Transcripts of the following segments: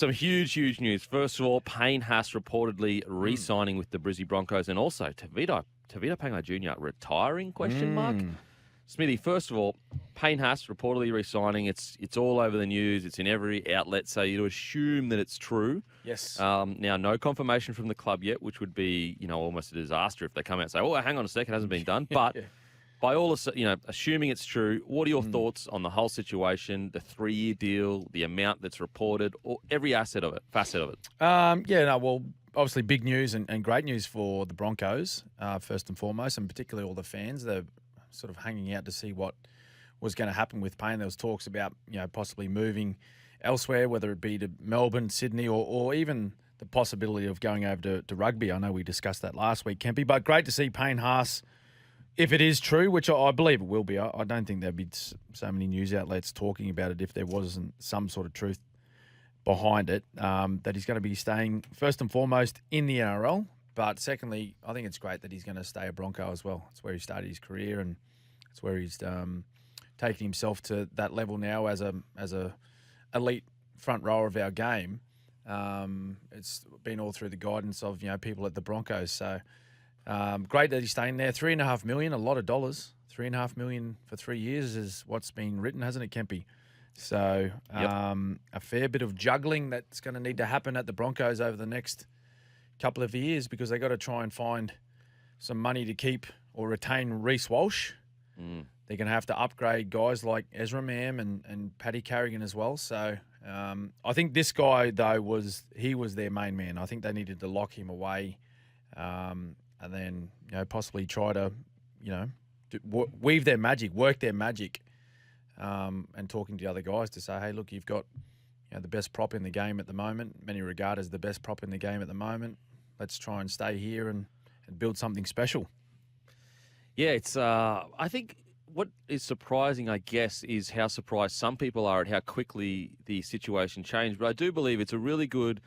some huge news. First of all, Payne Haas reportedly re-signing with the Brizzy Broncos, and also Tavita Pangai Jr. retiring, question mark? Smithy, first of all, Payne Haas reportedly re-signing. It's all over the news. It's in every outlet, so you'd assume that it's true. Yes. Now, no confirmation from the club yet, which would be, almost a disaster if they come out and say, oh, hang on a second, it hasn't been done. But by all, assuming it's true, what are your thoughts on the whole situation, the 3-year deal, the amount that's reported, or every facet of it? Obviously big news and great news for the Broncos, first and foremost, and particularly all the fans. They're sort of hanging out to see what was going to happen with Payne. There was talks about, possibly moving elsewhere, whether it be to Melbourne, Sydney, or even the possibility of going over to rugby. I know we discussed that last week, Kempy, but great to see Payne Haas, if it is true, which I believe it will be. I don't think there'd be so many news outlets talking about it if there wasn't some sort of truth behind it, that he's going to be staying first and foremost in the NRL. But secondly, I think it's great that he's going to stay a Bronco as well. It's where he started his career, and it's where he's taking himself to that level now as a elite front rower of our game. It's been all through the guidance of people at the Broncos. So great that he's staying there. $3.5 million, a lot of dollars. $3.5 million for 3 years is what's been written, hasn't it, Kempy? So a fair bit of juggling that's going to need to happen at the Broncos over the next couple of years, because they got to try and find some money to keep or retain Reece Walsh. They're going to have to upgrade guys like Ezra Mam and Paddy Carrigan as well. So I think this guy, though, was their main man. I think they needed to lock him away, and then possibly try to weave their magic, work their magic, and talking to the other guys to say, hey, look, you've got the best prop in the game at the moment. Many regard as the best prop in the game at the moment. Let's try and stay here and build something special. Yeah, it's. I think what is surprising, I guess, is how surprised some people are at how quickly the situation changed. But I do believe it's a really good,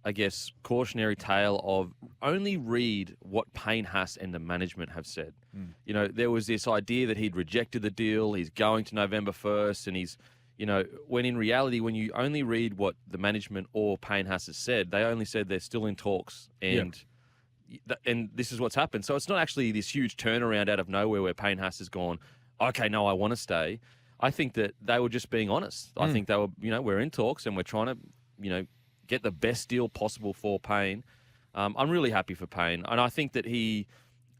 I guess, cautionary tale of only read what Payne Haas and the management have said. There was this idea that he'd rejected the deal, he's going to November 1st, and he's, when in reality, when you only read what the management or Payne Haas has said, they only said they're still in talks, and this is what's happened. So it's not actually this huge turnaround out of nowhere where Payne Haas has gone, okay, no, I want to stay. I think that they were just being honest. I think they were, we're in talks and we're trying to, get the best deal possible for Payne. I'm really happy for Payne. And I think that he,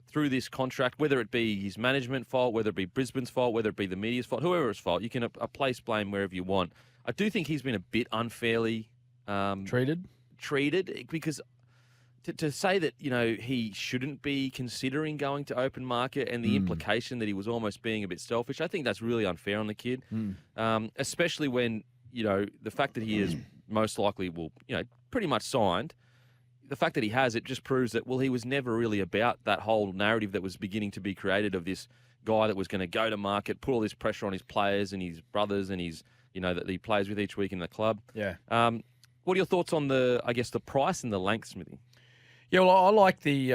through this contract, whether it be his management fault, whether it be Brisbane's fault, whether it be the media's fault, whoever's fault, you can place blame wherever you want. I do think he's been a bit unfairly treated, because to say that, he shouldn't be considering going to open market, and the implication that he was almost being a bit selfish, I think that's really unfair on the kid, especially when, the fact that he is most likely pretty much signed. The fact that he has, it just proves that, he was never really about that whole narrative that was beginning to be created of this guy that was going to go to market, put all this pressure on his players and his brothers and his, that he plays with each week in the club. Yeah. What are your thoughts on the price and the length, Smithy? Yeah, well, I like the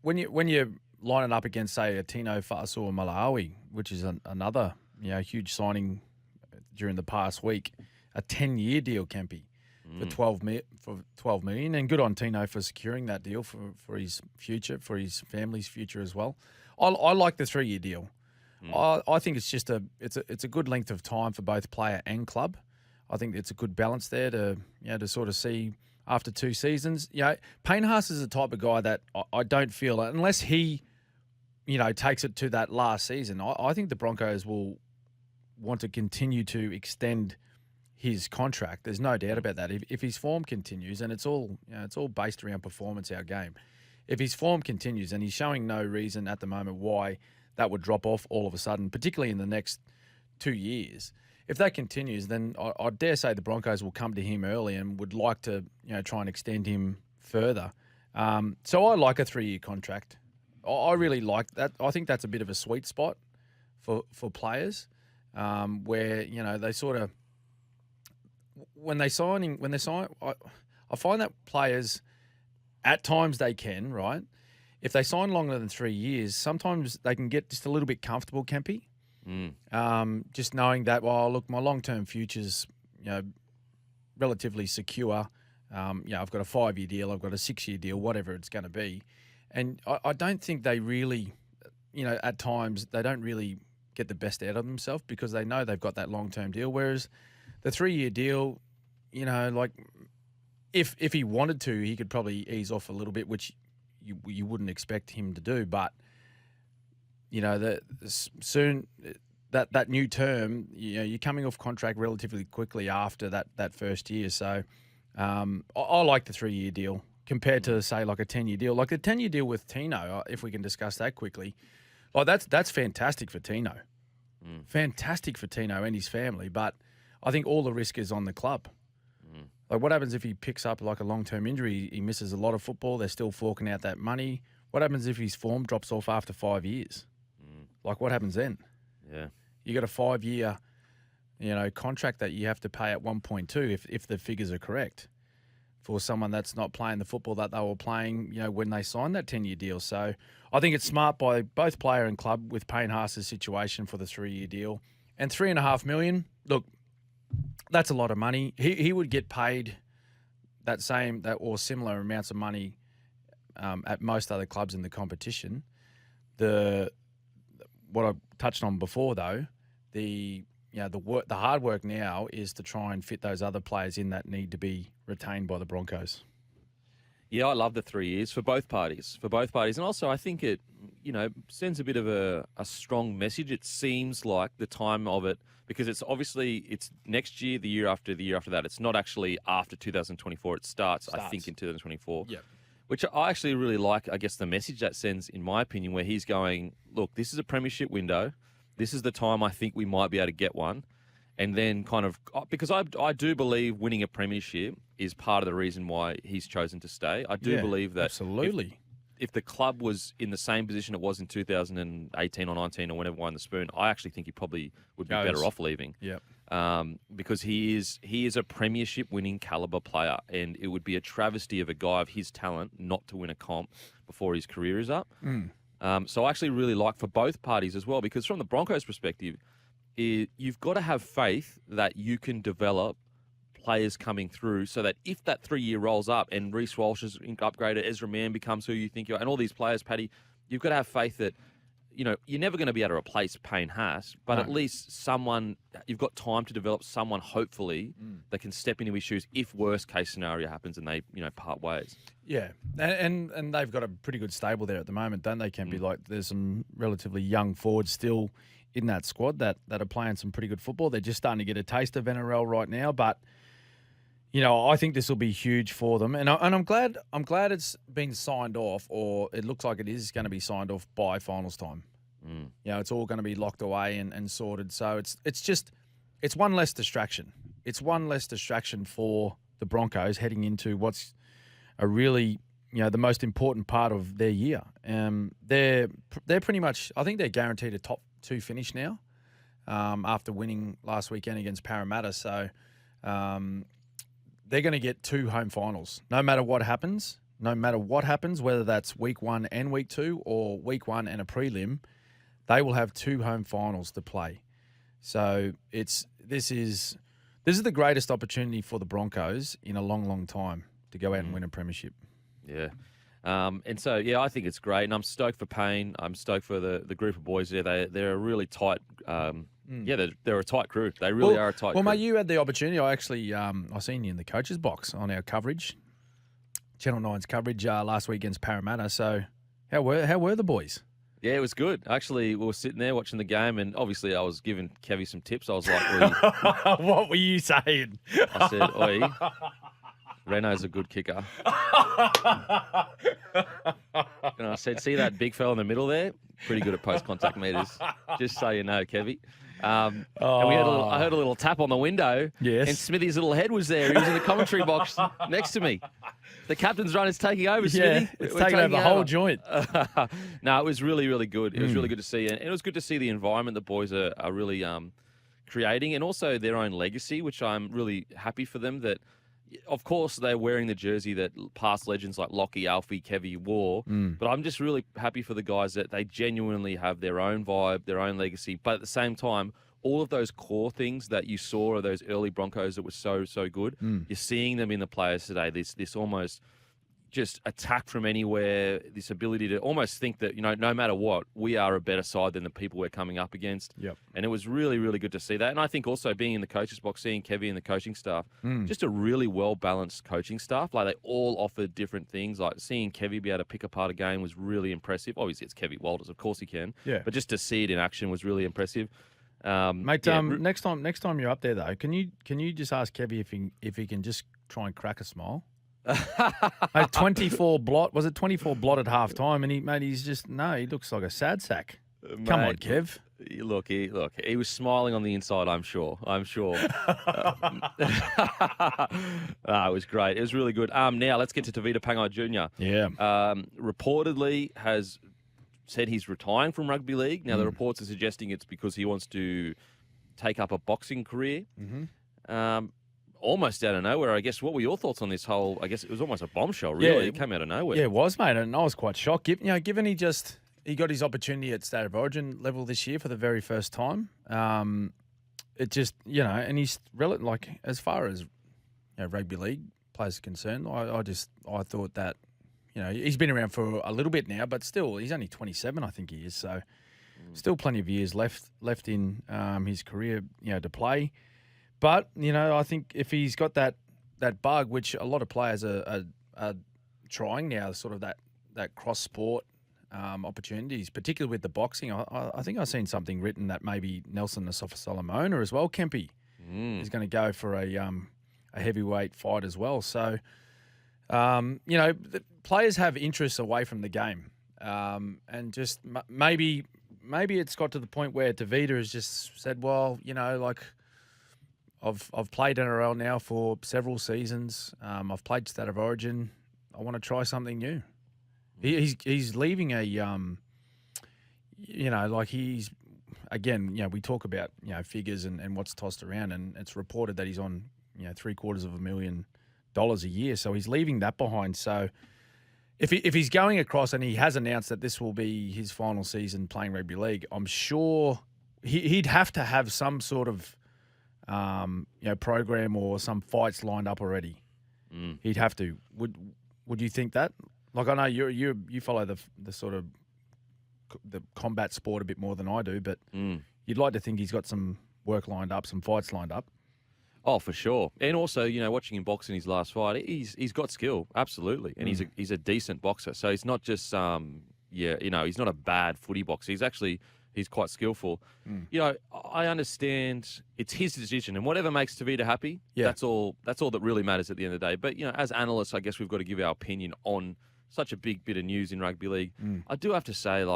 when you line it up against, say, a Tino Fa'asua Malawi, which is another huge signing during the past week, a 10-year deal, Kempy, for $12 million, and good on Tino for securing that deal for his future, for his family's future as well. I like the 3-year deal. I think it's just it's a good length of time for both player and club. I think it's a good balance there to sort of see. After 2 seasons, Payne Haas is the type of guy that I don't feel, unless he, takes it to that last season, I think the Broncos will want to continue to extend his contract. There's no doubt about that. If his form continues, and it's all based around performance, our game. If his form continues, and he's showing no reason at the moment why that would drop off all of a sudden, particularly in the next 2 years. If that continues, then I dare say the Broncos will come to him early and would like to, try and extend him further. So I like a 3-year contract. I really like that. I think that's a bit of a sweet spot for players, where they sort of when they sign. I find that players at times they can, right. If they sign longer than 3 years, sometimes they can get just a little bit comfortable, Kempy. Just knowing that, look, my long-term future's, relatively secure. I've got a 5-year deal, I've got a 6-year deal, whatever it's going to be. And I don't think they really, at times they don't really get the best out of themselves because they know they've got that long-term deal. Whereas the 3-year deal, like if he wanted to, he could probably ease off a little bit, which you wouldn't expect him to do. But, soon that new term, you're coming off contract relatively quickly after that first year. So I like the 3-year deal compared to, say, like a 10-year deal. Like the 10-year deal with Tino, if we can discuss that quickly, like that's fantastic for Tino. Fantastic for Tino and his family. But I think all the risk is on the club. Like what happens if he picks up like a long-term injury, he misses a lot of football, they're still forking out that money. What happens if his form drops off after 5 years? Like what happens then? Yeah. You got a 5-year, contract that you have to pay at 1.2 if the figures are correct for someone that's not playing the football that they were playing, when they signed that 10-year deal. So I think it's smart by both player and club with Payne Haas' situation for the 3-year deal. And $3.5 million, look, that's a lot of money. He would get paid that or similar amounts of money at most other clubs in the competition. What I touched on before, though, the hard work now is to try and fit those other players in that need to be retained by the Broncos. Yeah, I love the 3 years for both parties. And also I think it, sends a bit of a strong message. It seems like the time of it, because it's next year, the year after that. It's not actually after 2024. It starts. I think, in 2024. Yeah. Which I actually really like, I guess, the message that sends, in my opinion, where he's going, look, this is a premiership window. This is the time I think we might be able to get one. And then because I do believe winning a premiership is part of the reason why he's chosen to stay. I do believe that. Absolutely. If the club was in the same position it was in 2018 or 19 or whenever won the spoon, I actually think he probably would be better off leaving. Yeah. Because he is a premiership winning caliber player, and it would be a travesty of a guy of his talent not to win a comp before his career is up. So I actually really like for both parties as well, because from the Broncos' perspective, you've got to have faith that you can develop players coming through so that if that 3-year rolls up and Reece Walsh is upgraded, Ezra Mann becomes who you think you are, and all these players, Paddy, you've got to have faith that, you're never going to be able to replace Payne Haas, but at least you've got time to develop someone, hopefully, that can step into his shoes if worst case scenario happens and they, part ways. Yeah. And they've got a pretty good stable there at the moment, don't they, Kempy? Like there's some relatively young forwards still in that squad that are playing some pretty good football. They're just starting to get a taste of NRL right now, but I think this will be huge for them, and I'm glad it's been signed off, or it looks like it is going to be signed off by finals time. It's all going to be locked away and sorted. So it's one less distraction. It's one less distraction for the Broncos heading into what's a really the most important part of their year. They're pretty much, I think they're guaranteed a top 2 finish now after winning last weekend against Parramatta. So. They're going to get 2 home finals, no matter what happens, whether that's week 1 and week 2 or week 1 and a prelim, they will have 2 home finals to play. So this is the greatest opportunity for the Broncos in a long, long time to go out and win a premiership. Yeah. And so, I think it's great, and I'm stoked for Payne. I'm stoked for the group of boys there. They're a really tight they're a tight crew. They really are a tight crew. Well, mate, you had the opportunity. I actually I seen you in the coach's box on our coverage, Channel 9's coverage last week against Parramatta. So how were the boys? Yeah, it was good. Actually, we were sitting there watching the game, and obviously I was giving Kevy some tips. I was like, what were you saying? I said, oi, Reno's a good kicker. And I said, see that big fella in the middle there? Pretty good at post-contact meters. Just so you know, Kevy. And I heard a little tap on the window. Yes. And Smithy's little head was there. He was in the commentary box next to me. The captain's run is taking over, Smithy. It's taking over the whole joint. No, it was really, really good. It was really good to see. And it was good to see the environment the boys are really creating, and also their own legacy, which I'm really happy for them that, of course, they're wearing the jersey that past legends like Lockie, Alfie, Kevy wore. But I'm just really happy for the guys that they genuinely have their own vibe, their own legacy. But at the same time, all of those core things that you saw of those early Broncos that were so good. You're seeing them in the players today. This almost just attack from anywhere, this ability to almost think that, no matter what, we are a better side than the people we're coming up against. Yep. And it was really, really good to see that. And I think also being in the coaches box, seeing Kevy and the coaching staff, just a really well-balanced coaching staff. Like, they all offered different things. Like, seeing Kevy be able to pick apart a game was really impressive. Obviously, it's Kevy Walters. Of course he can. Yeah. But just to see it in action was really impressive. Mate, next time you're up there, though, can you just ask Kevy if he can just try and crack a smile? 24 blot. Was it 24 blot at half time? And he looks like a sad sack. Come on, Kev. Look, he was smiling on the inside, I'm sure. It was great. It was really good. Now let's get to Tavita Pangai Jr. Yeah. Reportedly has said he's retiring from rugby league. Now the reports are suggesting it's because he wants to take up a boxing career. Almost out of nowhere, I guess. What were your thoughts on this whole? I guess it was almost a bombshell, really. It came out of nowhere. Yeah, it was, mate, and I was quite shocked. Given he got his opportunity at State of Origin level this year for the very first time. It just, and he's as far as rugby league players are concerned, I thought that, he's been around for a little bit now, but still, he's only 27, I think he is. So, still plenty of years left in his career, to play. But, I think if he's got that bug, which a lot of players are trying now, sort of that cross-sport opportunities, particularly with the boxing. I think I've seen something written that maybe Nelson Asafa-Solomona as well, Kempy, is going to go for a heavyweight fight as well. So, the players have interests away from the game. And just maybe it's got to the point where Tavita has just said, well, I've played NRL now for several seasons. I've played State of Origin. I want to try something new. He's leaving we talk about, figures and what's tossed around, and it's reported that he's on, $750,000 a year. So he's leaving that behind. So if he's going across and he has announced that this will be his final season playing rugby league, I'm sure he'd have to have some sort of program or some fights lined up already. He'd have to. Would you think that? Like, I know you follow the sort of the combat sport a bit more than I do, but you'd like to think he's got some work lined up, some fights lined up. Oh, for sure. And also, watching him box in his last fight, he's got skill, absolutely, and he's a decent boxer. So he's not just he's not a bad footy boxer. He's quite skillful. I understand it's his decision, and whatever makes Tavita happy, that's all that really matters at the end of the day. But, as analysts, I guess we've got to give our opinion on such a big bit of news in rugby league. I do have to say,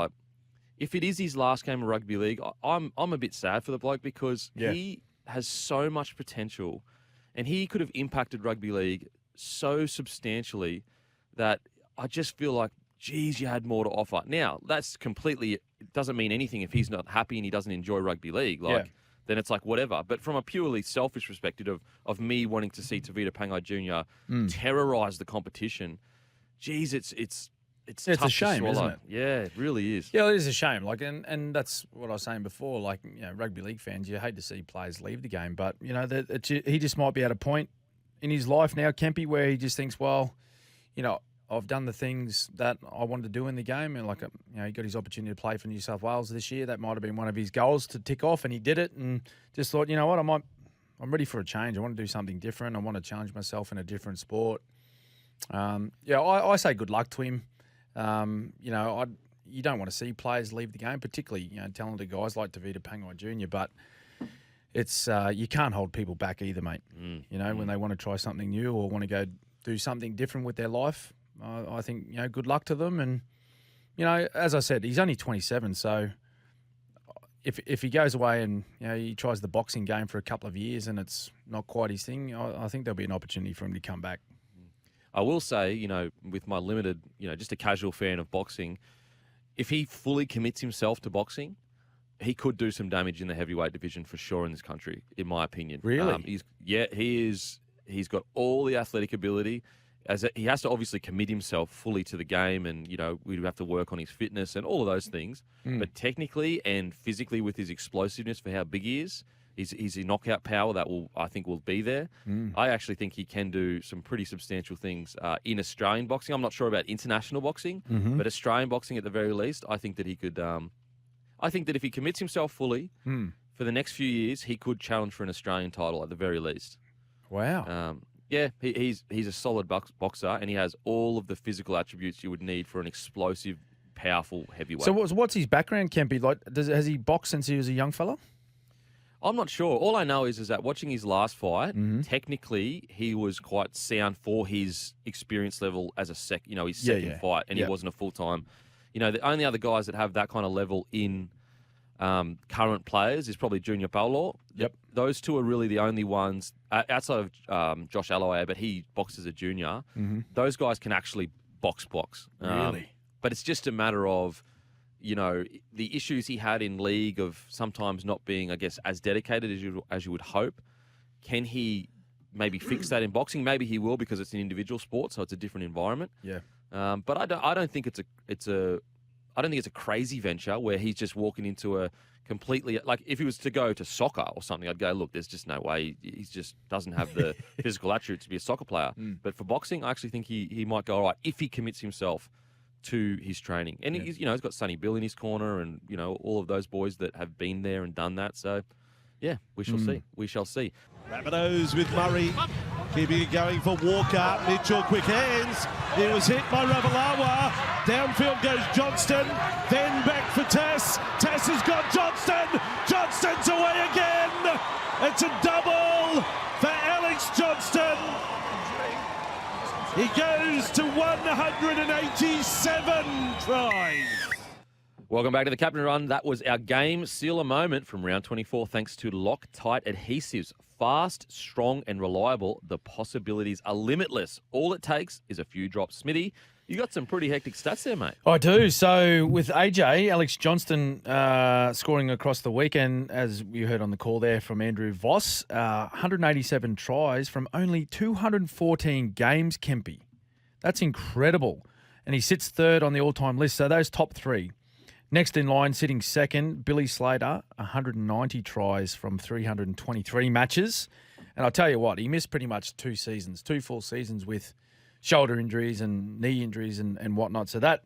if it is his last game of rugby league, I'm a bit sad for the bloke because he has so much potential, and he could have impacted rugby league so substantially that I just feel like, geez, you had more to offer. Now, that's completely, it doesn't mean anything if he's not happy and he doesn't enjoy rugby league. Then it's like whatever. But from a purely selfish perspective of me wanting to see Tavita Pangai Jr. terrorise the competition, geez, it's tough a shame, to swallow. isn't it? Yeah, it really is. Yeah, it is a shame. And that's what I was saying before. Rugby league fans, you hate to see players leave the game, but he just might be at a point in his life now, Kempy, where he just thinks, well, I've done the things that I wanted to do in the game, and he got his opportunity to play for New South Wales this year. That might have been one of his goals to tick off, and he did it, and just thought, what, I'm ready for a change. I want to do something different. I want to challenge myself in a different sport. I say good luck to him. You don't want to see players leave the game, particularly talented guys like Tavita Pangai Jr. But it's you can't hold people back either, mate. When they want to try something new or want to go do something different with their life. I think, good luck to them. And, as I said, he's only 27. So if he goes away and, he tries the boxing game for a couple of years and it's not quite his thing, I think there'll be an opportunity for him to come back. I will say, with my limited, just a casual fan of boxing, if he fully commits himself to boxing, he could do some damage in the heavyweight division for sure in this country, in my opinion. Really? He is. He's got all the athletic ability. he has to obviously commit himself fully to the game, and we'd have to work on his fitness and all of those things. But technically and physically, with his explosiveness for how big he is, his knockout power I think will be there. I actually think he can do some pretty substantial things in Australian boxing. I'm not sure about international boxing, but Australian boxing at the very least, I think that he could. I think that if he commits himself fully for the next few years, he could challenge for an Australian title at the very least. Wow. Yeah, he's a solid boxer, and he has all of the physical attributes you would need for an explosive, powerful heavyweight. So what's his background, Kempy? Like, has he boxed since he was a young fella? I'm not sure. All I know is that watching his last fight, technically he was quite sound for his experience level as his second fight, and he wasn't a full-time. The only other guys that have that kind of level in current players is probably Junior Paulo. Yep. Those two are really the only ones outside of Josh Alloway, but he boxed as a junior. Those guys can actually box. Really? But it's just a matter of the issues he had in league of sometimes not being, I guess, as dedicated as you would hope. Can he maybe fix that in boxing? Maybe he will, because it's an individual sport, so it's a different environment. Yeah. But I don't think it's a crazy venture where he's just walking into a completely, like, if he was to go to soccer or something, I'd go, look, there's just no way. He just doesn't have the physical attributes to be a soccer player. But for boxing, I actually think he might go all right if he commits himself to his training. And he's got Sonny Bill in his corner, and all of those boys that have been there and done that. So yeah, we shall see. We shall see. Rabbitohs with Murray, keeping it going for Walker. Mitchell, quick hands. He was hit by Ravalawa. Downfield goes Johnston. Then back for Tass. Tass has got Johnston. Johnston's away again. It's a double for Alex Johnston. He goes to 187 tries. Welcome back to the Captain Run. That was our game sealer moment from round 24, thanks to Loctite Adhesives. Fast, strong, and reliable. The possibilities are limitless. All it takes is a few drops. Smithy, you got some pretty hectic stats there, mate. I do. So with AJ, Alex Johnston scoring across the weekend, as you heard on the call there from Andrew Voss, 187 tries from only 214 games, Kempy. That's incredible. And he sits third on the all-time list. So those top three. Next in line, sitting second, Billy Slater, 190 tries from 323 matches. And I'll tell you what, he missed pretty much 2 full seasons with shoulder injuries and knee injuries and whatnot. So that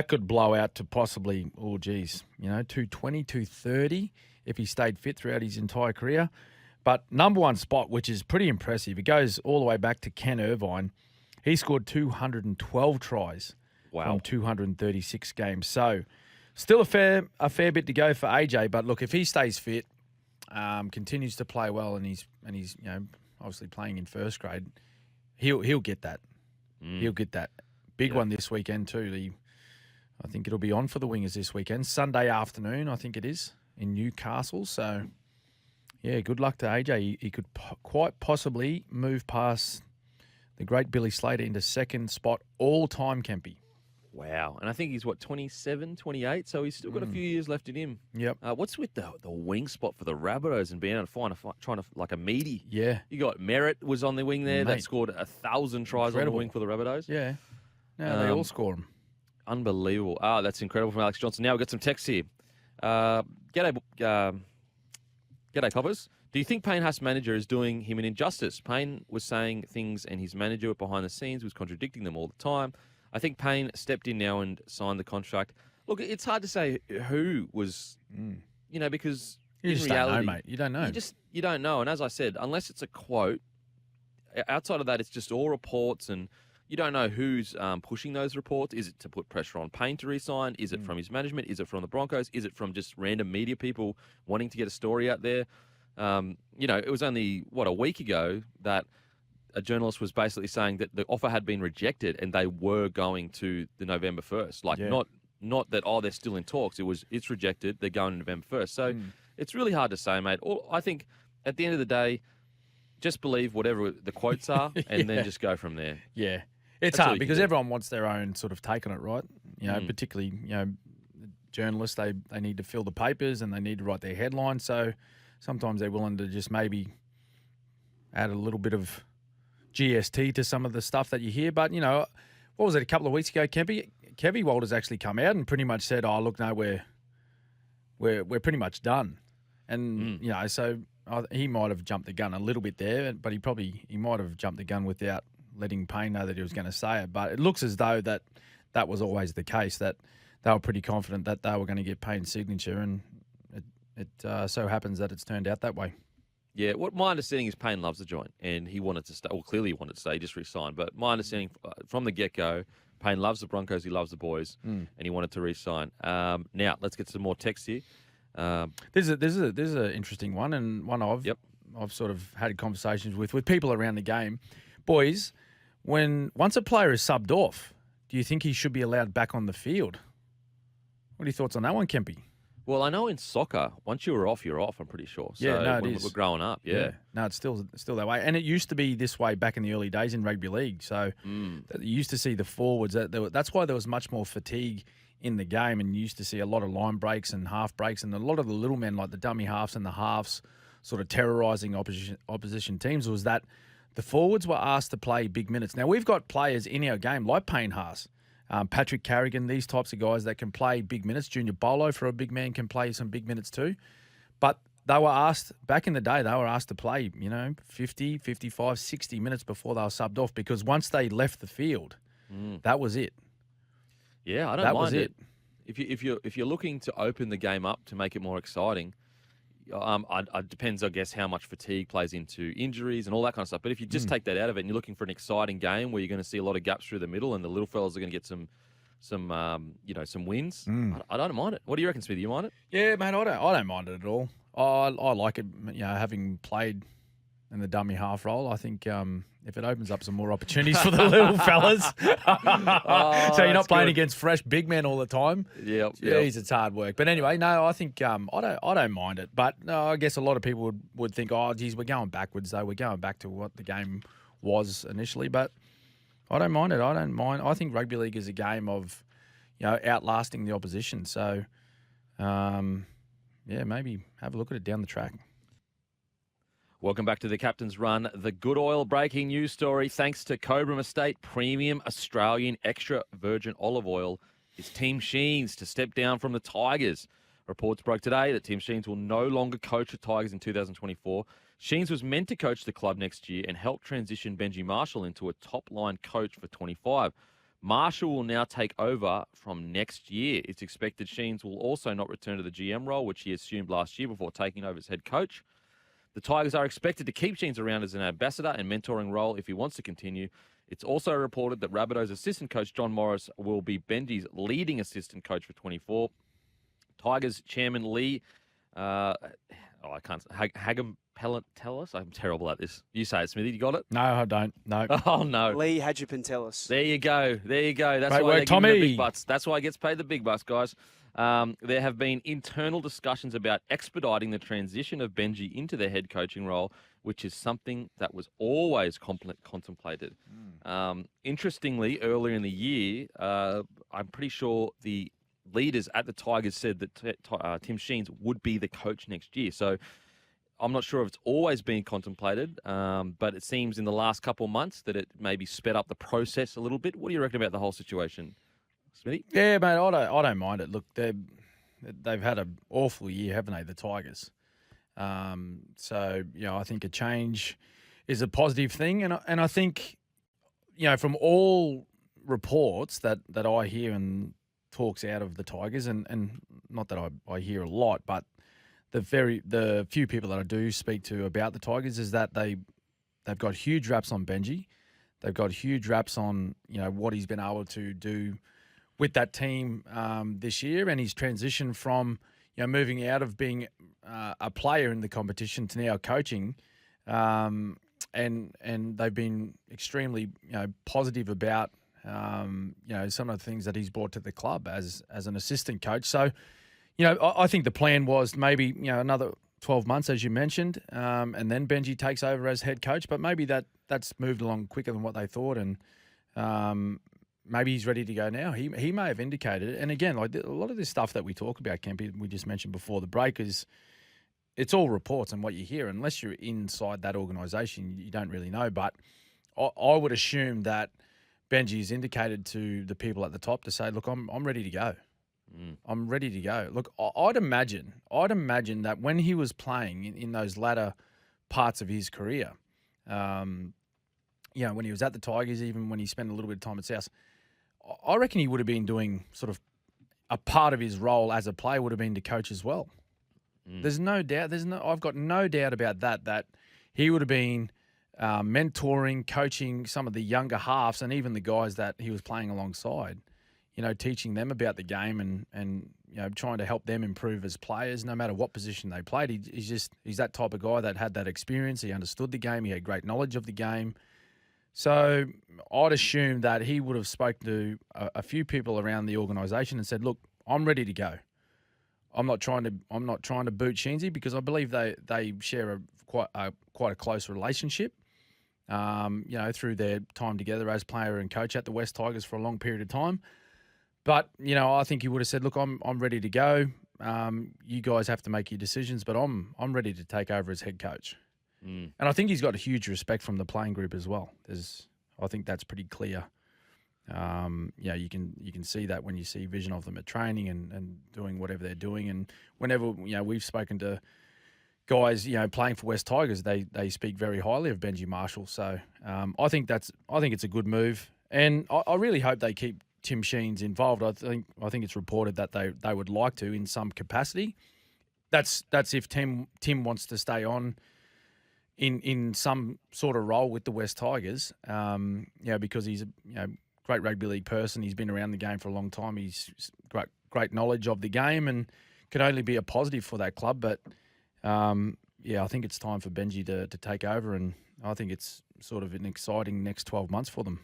could blow out to possibly, 220, 230 if he stayed fit throughout his entire career. But number one spot, which is pretty impressive, it goes all the way back to Ken Irvine. He scored 212 tries from 236 games. So still a fair bit to go for AJ, but look, if he stays fit, continues to play well, and he's obviously playing in first grade, he'll get that. He'll get that big one this weekend too. I think it'll be on for the Wingers this weekend, Sunday afternoon, I think it is, in Newcastle. So yeah, good luck to AJ. He could quite possibly move past the great Billy Slater into second spot all time, Kempy. Wow. And I think he's, 27, 28, so he's still got a few years left in him. Yep. What's with the wing spot for the Rabbitohs and being able to trying to like a meaty? Yeah. You got Merritt was on the wing there. Mate. That scored 1,000 tries on the wing for the Rabbitohs. Yeah. No, they all score them. Unbelievable. That's incredible from Alex Johnston. Now we've got some texts here. G'day, Coppers. Do you think Payne Haas manager is doing him an injustice? Payne was saying things and his manager behind the scenes was contradicting them all the time. I think Payne stepped in now and signed the contract. Look, it's hard to say who was, because you in just reality, don't know, mate. You don't know. You don't know. And as I said, unless it's a quote, outside of that, it's just all reports, and you don't know who's pushing those reports. Is it to put pressure on Payne to resign? Is it from his management? Is it from the Broncos? Is it from just random media people wanting to get a story out there? It was only, a week ago that a journalist was basically saying that the offer had been rejected and they were going to the November 1st. Not that, they're still in talks. It's rejected. They're going to November 1st. So it's really hard to say, mate. I think at the end of the day, just believe whatever the quotes are and then just go from there. Yeah. It's hard because everyone wants their own sort of take on it, right? Particularly, journalists, they need to fill the papers and they need to write their headlines. So sometimes they're willing to just maybe add a little bit of GST to some of the stuff that you hear. But, what was it, a couple of weeks ago, Kevy Walters actually come out and pretty much said, oh, look, no, we're pretty much done. And, so he might have jumped the gun a little bit there, but he might have jumped the gun without letting Payne know that he was going to say it. But it looks as though that was always the case, that they were pretty confident that they were going to get Payne's signature, and it so happens that it's turned out that way. Yeah, what my understanding is Payne loves the joint, and he wanted to stay. Well, clearly he wanted to stay, he just re-signed. But my understanding from the get-go, Payne loves the Broncos, he loves the boys, and he wanted to re-sign. Now, let's get some more text here. There's an interesting one, and one I've sort of had conversations with people around the game. Boys, once a player is subbed off, do you think he should be allowed back on the field? What are your thoughts on that one, Kempy? Well, I know in soccer, once you're off, I'm pretty sure. So it is. We're growing up, yeah. No, it's still that way. And it used to be this way back in the early days in rugby league. So you used to see the forwards. That's why there was much more fatigue in the game, and you used to see a lot of line breaks and half breaks, and a lot of the little men, like the dummy halves and the halves, sort of terrorising opposition teams, was that the forwards were asked to play big minutes. Now, we've got players in our game like Payne Haas, Patrick Carrigan, these types of guys that can play big minutes. Junior Bolo, for a big man, can play some big minutes too. But they were asked, back in the day, to play, 50, 55, 60 minutes before they were subbed off, because once they left the field, that was it. Yeah, I don't mind it. If you're looking to open the game up to make it more exciting, it depends, I guess, how much fatigue plays into injuries and all that kind of stuff. But if you just take that out of it and you're looking for an exciting game where you're going to see a lot of gaps through the middle and the little fellas are going to get some wins, I don't mind it. What do you reckon, Smithy? You mind it? Yeah, mate, I don't mind it at all. I like it. Having played in the dummy half role, I think if it opens up some more opportunities for the little fellas, so you're not playing against fresh big men all the time. Yep. Jeez, it's hard work. But anyway, no, I think I don't mind it. But no, I guess a lot of people would think, oh, geez, we're going backwards though. We're going back to what the game was initially. But I don't mind it. I don't mind. I think rugby league is a game of, outlasting the opposition. So, maybe have a look at it down the track. Welcome back to the Captain's Run. The Good Oil breaking news story. Thanks to Cobram Estate Premium Australian Extra Virgin Olive Oil, is Team Sheens to step down from the Tigers. Reports broke today that Team Sheens will no longer coach the Tigers in 2024. Sheens was meant to coach the club next year and help transition Benji Marshall into a top-line coach for 25. Marshall will now take over from next year. It's expected Sheens will also not return to the GM role, which he assumed last year before taking over as head coach. The Tigers are expected to keep Sheens around as an ambassador and mentoring role if he wants to continue. It's also reported that Rabbitohs assistant coach John Morris will be Benji's leading assistant coach for 24. Tigers chairman Lee, Hagam Pelletellis. I'm terrible at this. You say it, Smithy. You got it? No, I don't. No. Oh, no. Lee Hadjipentelis. There you go. That's Great why work, they give him Tommy. the big bucks. That's why he gets paid the big bucks, guys. There have been internal discussions about expediting the transition of Benji into the head coaching role, which is something that was always contemplated. Interestingly, earlier in the year, I'm pretty sure the leaders at the Tigers said that Tim Sheens would be the coach next year. So I'm not sure if it's always been contemplated, but it seems in the last couple of months that it maybe sped up the process a little bit. What do you reckon about the whole situation, Smithy? Yeah, mate, I don't mind it. Look, they've had an awful year, haven't they, the Tigers? So, I think a change is a positive thing. And I think, from all reports that I hear and talks out of the Tigers, and not that I hear a lot, but the few people that I do speak to about the Tigers is that they've got huge raps on Benji. They've got huge raps on, what he's been able to do with that team this year, and his transition from, moving out of being a player in the competition to now coaching. And they've been extremely, positive about, some of the things that he's brought to the club as an assistant coach. So, I think the plan was maybe, another 12 months, as you mentioned, and then Benji takes over as head coach. But maybe that's moved along quicker than what they thought, and maybe he's ready to go now. He may have indicated it. And again, like a lot of this stuff that we talk about, Kempy, we just mentioned before the break, it's all reports and what you hear. Unless you're inside that organisation, you don't really know. But I would assume that Benji's indicated to the people at the top to say, look, I'm ready to go. I'm ready to go. Look, I'd imagine that when he was playing in those latter parts of his career, when he was at the Tigers, even when he spent a little bit of time at South, I reckon he would have been doing sort of a part of his role as a player would have been to coach as well. There's no doubt. I've got no doubt about that he would have been mentoring, coaching some of the younger halves and even the guys that he was playing alongside, teaching them about the game and trying to help them improve as players, no matter what position they played. He's that type of guy that had that experience. He understood the game. He had great knowledge of the game. So I'd assume that he would have spoken to a few people around the organisation and said, look, I'm ready to go. I'm not trying to boot Sheensy because I believe they share quite a close relationship. Through their time together as player and coach at the West Tigers for a long period of time. But I think he would have said, "Look, I'm ready to go. You guys have to make your decisions, but I'm ready to take over as head coach." And I think he's got a huge respect from the playing group as well. I think that's pretty clear. You can see that when you see vision of them at training and doing whatever they're doing. And whenever we've spoken to guys, playing for West Tigers, they speak very highly of Benji Marshall. So I think it's a good move, and I really hope they keep Tim Sheens involved. I think it's reported that they would like to in some capacity. That's if Tim wants to stay on in some sort of role with the West Tigers. Because he's a great rugby league person. He's been around the game for a long time. He's great knowledge of the game and could only be a positive for that club. But I think it's time for Benji to take over, and I think it's sort of an exciting next 12 months for them.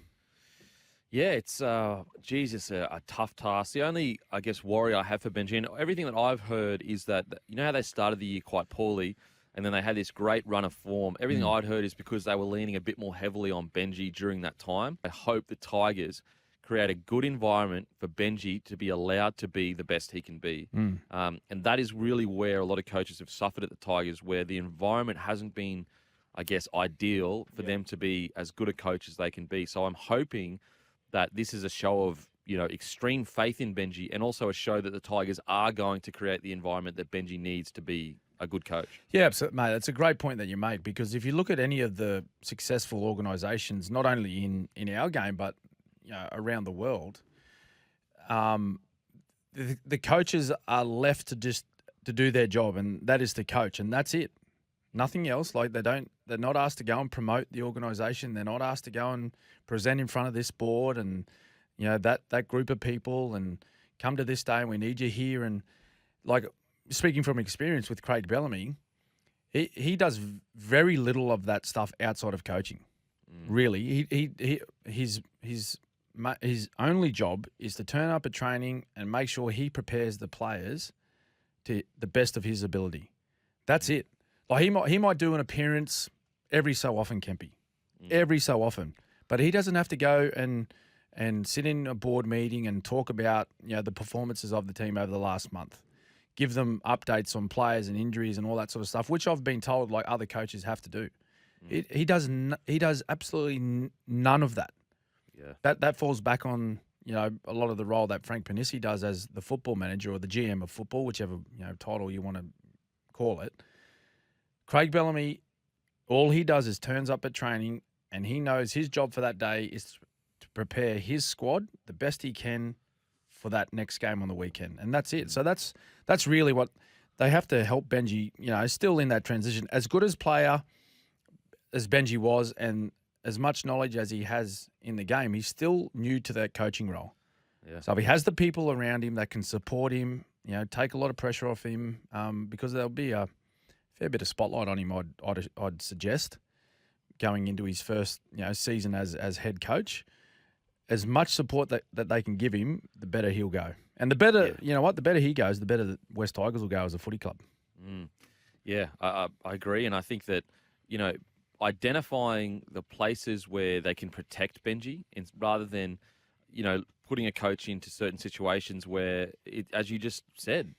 Yeah, it's a tough task. The only, I guess, worry I have for Benji, and everything that I've heard is that, how they started the year quite poorly, and then they had this great run of form. Everything I'd heard is because they were leaning a bit more heavily on Benji during that time. I hope the Tigers create a good environment for Benji to be allowed to be the best he can be. And that is really where a lot of coaches have suffered at the Tigers, where the environment hasn't been, I guess, ideal for them to be as good a coach as they can be. So I'm hoping that this is a show of, extreme faith in Benji, and also a show that the Tigers are going to create the environment that Benji needs to be a good coach. Yeah, absolutely, mate. That's a great point that you make, because if you look at any of the successful organisations, not only in our game, but around the world, the coaches are left to do their job, and that is to coach, and that's it. Nothing else. Like they're not asked to go and promote the organisation. They're not asked to go and present in front of this board and that group of people and come to this day and we need you here. And like speaking from experience with Craig Bellamy, he does very little of that stuff outside of coaching. Really, his only job is to turn up at training and make sure he prepares the players to the best of his ability. That's it. Like he might do an appearance every so often, Kempy, every so often, but he doesn't have to go and sit in a board meeting and talk about the performances of the team over the last month, give them updates on players and injuries and all that sort of stuff, which I've been told like other coaches have to do. He does absolutely none of that. Yeah, that falls back on a lot of the role that Frank Panissi does as the football manager or the GM of football, whichever title you want to call it. Craig Bellamy, all he does is turns up at training, and he knows his job for that day is to prepare his squad the best he can for that next game on the weekend, and that's it. So that's really what they have to help Benji. Still in that transition, as good as player as Benji was, and as much knowledge as he has in the game, he's still new to that coaching role. Yeah. So if he has the people around him that can support him, take a lot of pressure off him, because there'll be a fair bit of spotlight on him, I'd suggest, going into his first season as head coach. As much support that they can give him, the better he'll go. And the better, the better he goes, the better the West Tigers will go as a footy club. Yeah, I agree. And I think that, identifying the places where they can protect Benji rather than, putting a coach into certain situations where, as you just said,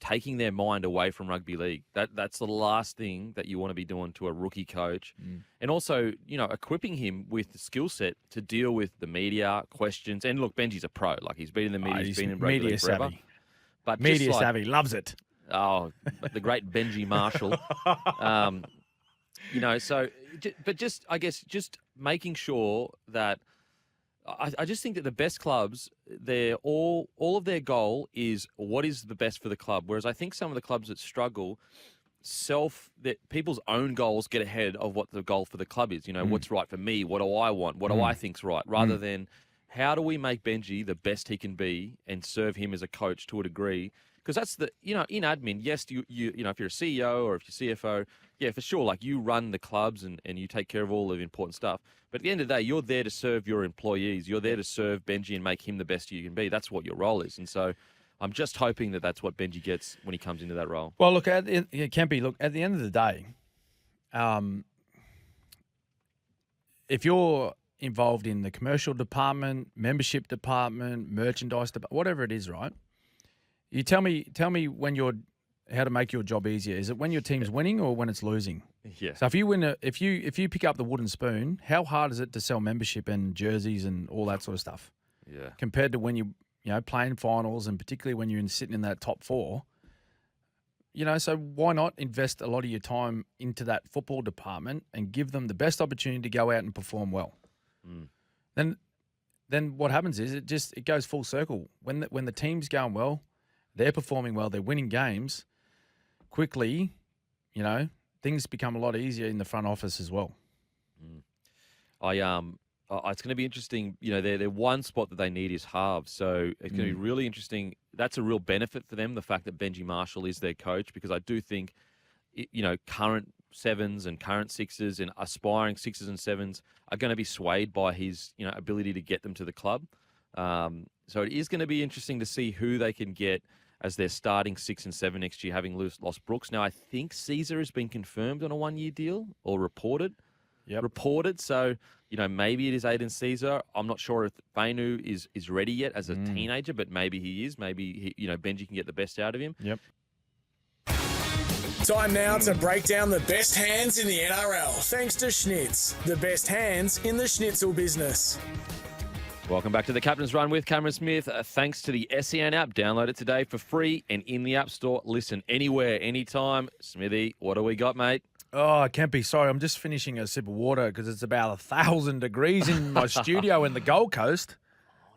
taking their mind away from rugby league. That's the last thing that you want to be doing to a rookie coach. And also, equipping him with the skill set to deal with the media questions. And look, Benji's a pro. Like, he's been in the media, he's been in rugby league forever. Savvy. But Media savvy, loves it. Oh, the great Benji Marshall. I guess just making sure that I just think that the best clubs, they're all of their goal is what is the best for the club. Whereas I think some of the clubs that struggle, that people's own goals get ahead of what the goal for the club is. What's right for me? What do I want? What do I think's right? Rather than how do we make Benji the best he can be and serve him as a coach to a degree? Because that's in admin, yes, you if you're a CEO or if you're CFO, yeah, for sure, like you run the clubs and you take care of all of the important stuff. But at the end of the day, you're there to serve your employees. You're there to serve Benji and make him the best you can be. That's what your role is. And so I'm just hoping that that's what Benji gets when he comes into that role. Well, look, Kempy, look, at the end of the day, if you're involved in the commercial department, membership department, merchandise department, whatever it is, right? You tell me when how to make your job easier. Is it when your team's winning or when it's losing? Yeah. So if you win if you pick up the wooden spoon, how hard is it to sell membership and jerseys and all that sort of stuff? Yeah. Compared to when you playing finals, and particularly when you're sitting in that top four. So why not invest a lot of your time into that football department and give them the best opportunity to go out and perform well? Then what happens is it goes full circle. When the team's going well, they're performing well, they're winning games quickly, things become a lot easier in the front office as well. It's going to be interesting. Their one spot that they need is halves. So it's going to be really interesting. That's a real benefit for them, the fact that Benji Marshall is their coach, because I do think, current sevens and current sixes and aspiring sixes and sevens are going to be swayed by his, ability to get them to the club. So it is going to be interesting to see who they can get as their starting 6 and 7 next year, having lost Brooks. Now, I think Caesar has been confirmed on a 1-year deal or reported. Yep. Reported. So, maybe it is Aiden Caesar. I'm not sure if Fainu is ready yet as a teenager, but maybe he is. Maybe, Benji can get the best out of him. Yep. Time now to break down the best hands in the NRL, thanks to Schnitz, the best hands in the schnitzel business. Welcome back to the Captain's Run with Cameron Smith. Thanks to the SEN app. Download it today for free and in the App Store. Listen anywhere, anytime. Smithy, what do we got, mate? Oh, Kempy, sorry, I'm just finishing a sip of water because it's about 1,000 degrees in my studio in the Gold Coast.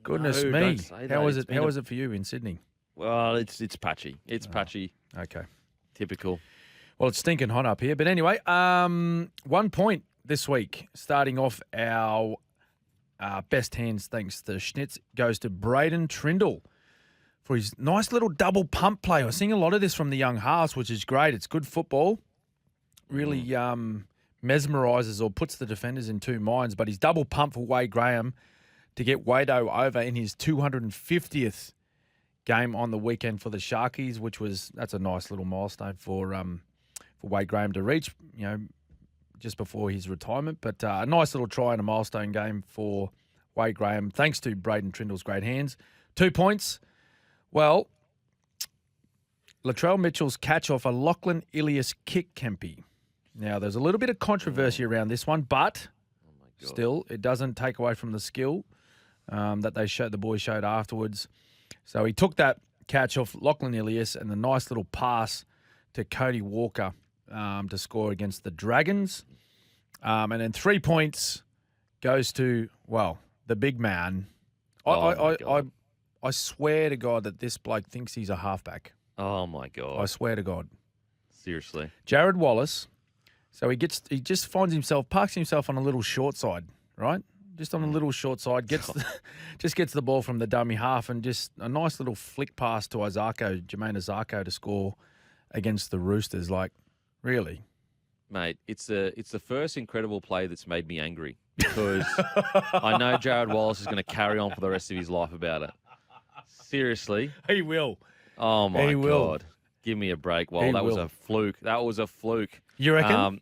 Goodness No, me. don't say that. How is It's it? How is it for you in Sydney? Well, it's patchy. It's patchy. Okay. Typical. Well, it's stinking hot up here. But anyway, 1 point this week, starting off our best hands, thanks to Schnitz, goes to Braden Trindle for his nice little double pump play. We're seeing a lot of this from the young Haas, which is great. It's good football. Really mesmerises or puts the defenders in two minds. But his double pump for Wade Graham to get Wado over in his 250th game on the weekend for the Sharkies, that's a nice little milestone for Wade Graham to reach, just before his retirement. But a nice little try and a milestone game for Wade Graham, thanks to Braden Trindle's great hands. 2 points. Well, Latrell Mitchell's catch off a Lachlan Ilias kick, Kempy. Now, there's a little bit of controversy around this one, but still, it doesn't take away from the skill that the boys showed afterwards. So he took that catch off Lachlan Ilias and the nice little pass to Cody Walker to score against the Dragons. And then 3 points goes to, the big man. I swear to God that this bloke thinks he's a halfback. Oh, my God. I swear to God. Seriously. Jared Wallace. So he just parks himself on a little short side, right? Just on a little short side, gets the ball from the dummy half and just a nice little flick pass to Jermaine Azarko to score against the Roosters. Like, really? Mate, it's the first incredible play that's made me angry because I know Jared Wallace is going to carry on for the rest of his life about it. Seriously. He will. Oh, my God. Give me a break. Well, that was a fluke. That was a fluke. You reckon?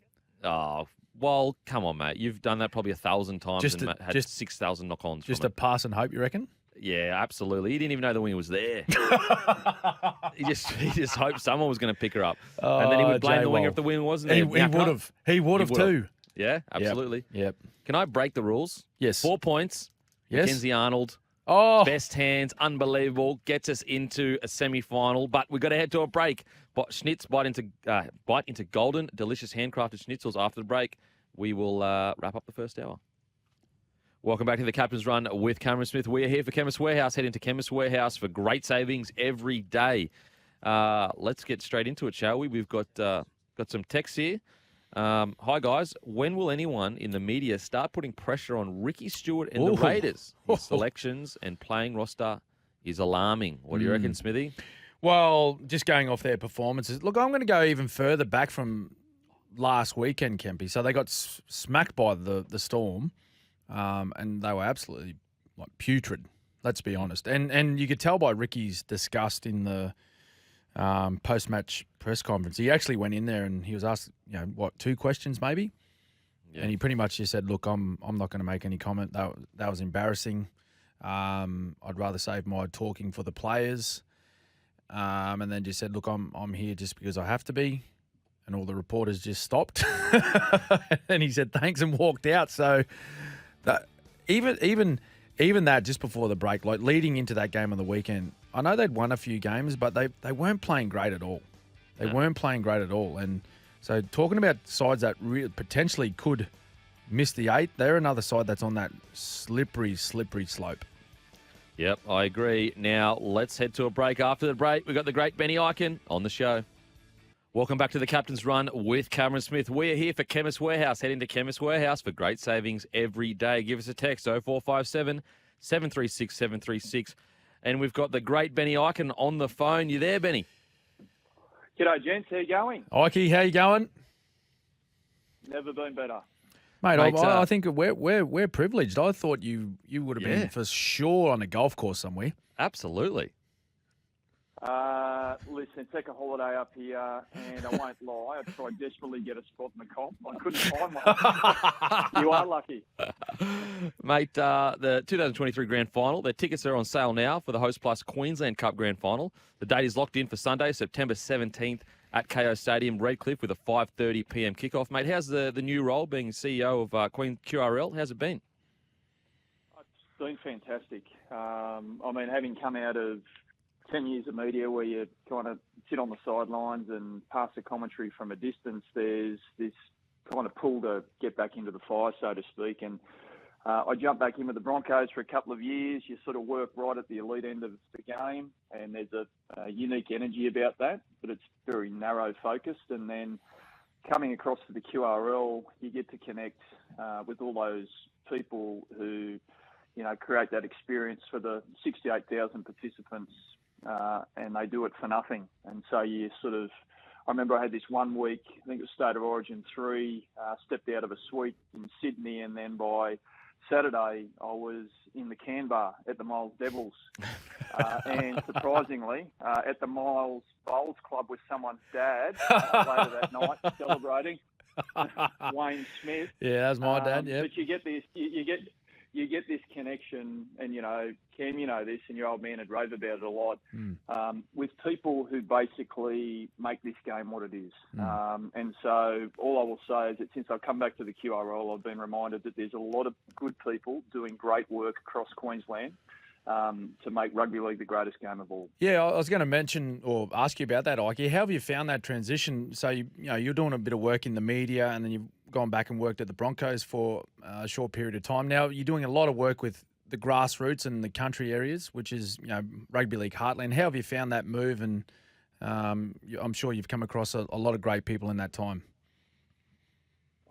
Well, come on, mate. You've done that probably 1,000 times and had 6,000 knock-ons. Just a pass and hope, you reckon? Yeah, absolutely. He didn't even know the winger was there. he just hoped someone was going to pick her up, and then he would blame the winger if the winger wasn't there. He would have. He would have too. Yeah, absolutely. Yep. Can I break the rules? Yes. 4 points. Yes. Mackenzie Arnold. Oh, Best hands, unbelievable. Gets us into a semi-final, but we've got to head to a break. But Schnitz bite into golden, delicious handcrafted schnitzels after the break. We will wrap up the first hour. Welcome back to the Captain's Run with Cameron Smith. We're here for Chemist Warehouse. Head into Chemist Warehouse for great savings every day. Let's get straight into it, shall we? We've got some texts here. Hi, guys. When will anyone in the media start putting pressure on Ricky Stewart and the Raiders? His selections and playing roster is alarming. What do you reckon, Smithy? well, just going off their performances. Look, I'm going to go even further back from last weekend, Kempy. So they got smacked by the Storm, and they were absolutely putrid. Let's be honest. And you could tell by Ricky's disgust in the post-match press conference. He actually went in there and he was asked, 2 questions maybe? Yeah. And he pretty much just said, look, I'm not going to make any comment. That was embarrassing. I'd rather save my talking for the players. And then just said, look, I'm here just because I have to be. And all the reporters just stopped. And he said thanks and walked out. So even that just before the break, leading into that game on the weekend, I know they'd won a few games, but they weren't playing great at all. They weren't playing great at all. And so talking about sides that potentially could miss the 8, they're another side that's on that slippery slope. Yep, I agree. Now, let's head to a break. After the break, we've got the great Benny Ikin on the show. Welcome back to the Captain's Run with Cameron Smith. We're here for Chemist Warehouse. Head into Chemist Warehouse for great savings every day. Give us a text, 0457 736 736. And we've got the great Benny Ikin on the phone. You there, Benny? G'day, gents. How you going? Ike, how you going? Never been better. Mate, I think we're privileged. I thought you would have been for sure on a golf course somewhere. Absolutely. Listen, take a holiday up here, and I won't lie, I tried desperately to get a spot in the comp. I couldn't find one. You are lucky. Mate, the 2023 Grand Final, their tickets are on sale now for the Host Plus Queensland Cup Grand Final. The date is locked in for Sunday, September 17th at KO Stadium, Redcliffe, with a 5:30 p.m. kickoff. Mate, how's the new role being CEO of QRL? How's it been? It's been fantastic. Having come out of 10 years of media where you kind of sit on the sidelines and pass the commentary from a distance, there's this kind of pull to get back into the fire, so to speak. And I jumped back in with the Broncos for a couple of years. You sort of work right at the elite end of the game, and there's a unique energy about that, but it's very narrow focused. And then coming across to the QRL, you get to connect with all those people who, create that experience for the 68,000 participants, and they do it for nothing. And so you I remember I had this 1 week, I think it was State of Origin 3, stepped out of a suite in Sydney, and then by Saturday I was in the can bar at the Miles Devils. And surprisingly, at the Miles Bowls Club with someone's dad later that night, celebrating Wayne Smith. Yeah, that's my dad, yeah. But you get this, you get this connection, and Cam, this, and your old man had rave about it a lot, with people who basically make this game what it is. And so all I will say is that since I've come back to the QRL, I've been reminded that there's a lot of good people doing great work across Queensland to make rugby league the greatest game of all. Yeah, I was going to mention or ask you about that, Ike. How have you found that transition? So you're doing a bit of work in the media, and then you've gone back and worked at the Broncos for a short period of time. Now you're doing a lot of work with the grassroots and the country areas, which is rugby league heartland. How have you found that move? And I'm sure you've come across a lot of great people in that time.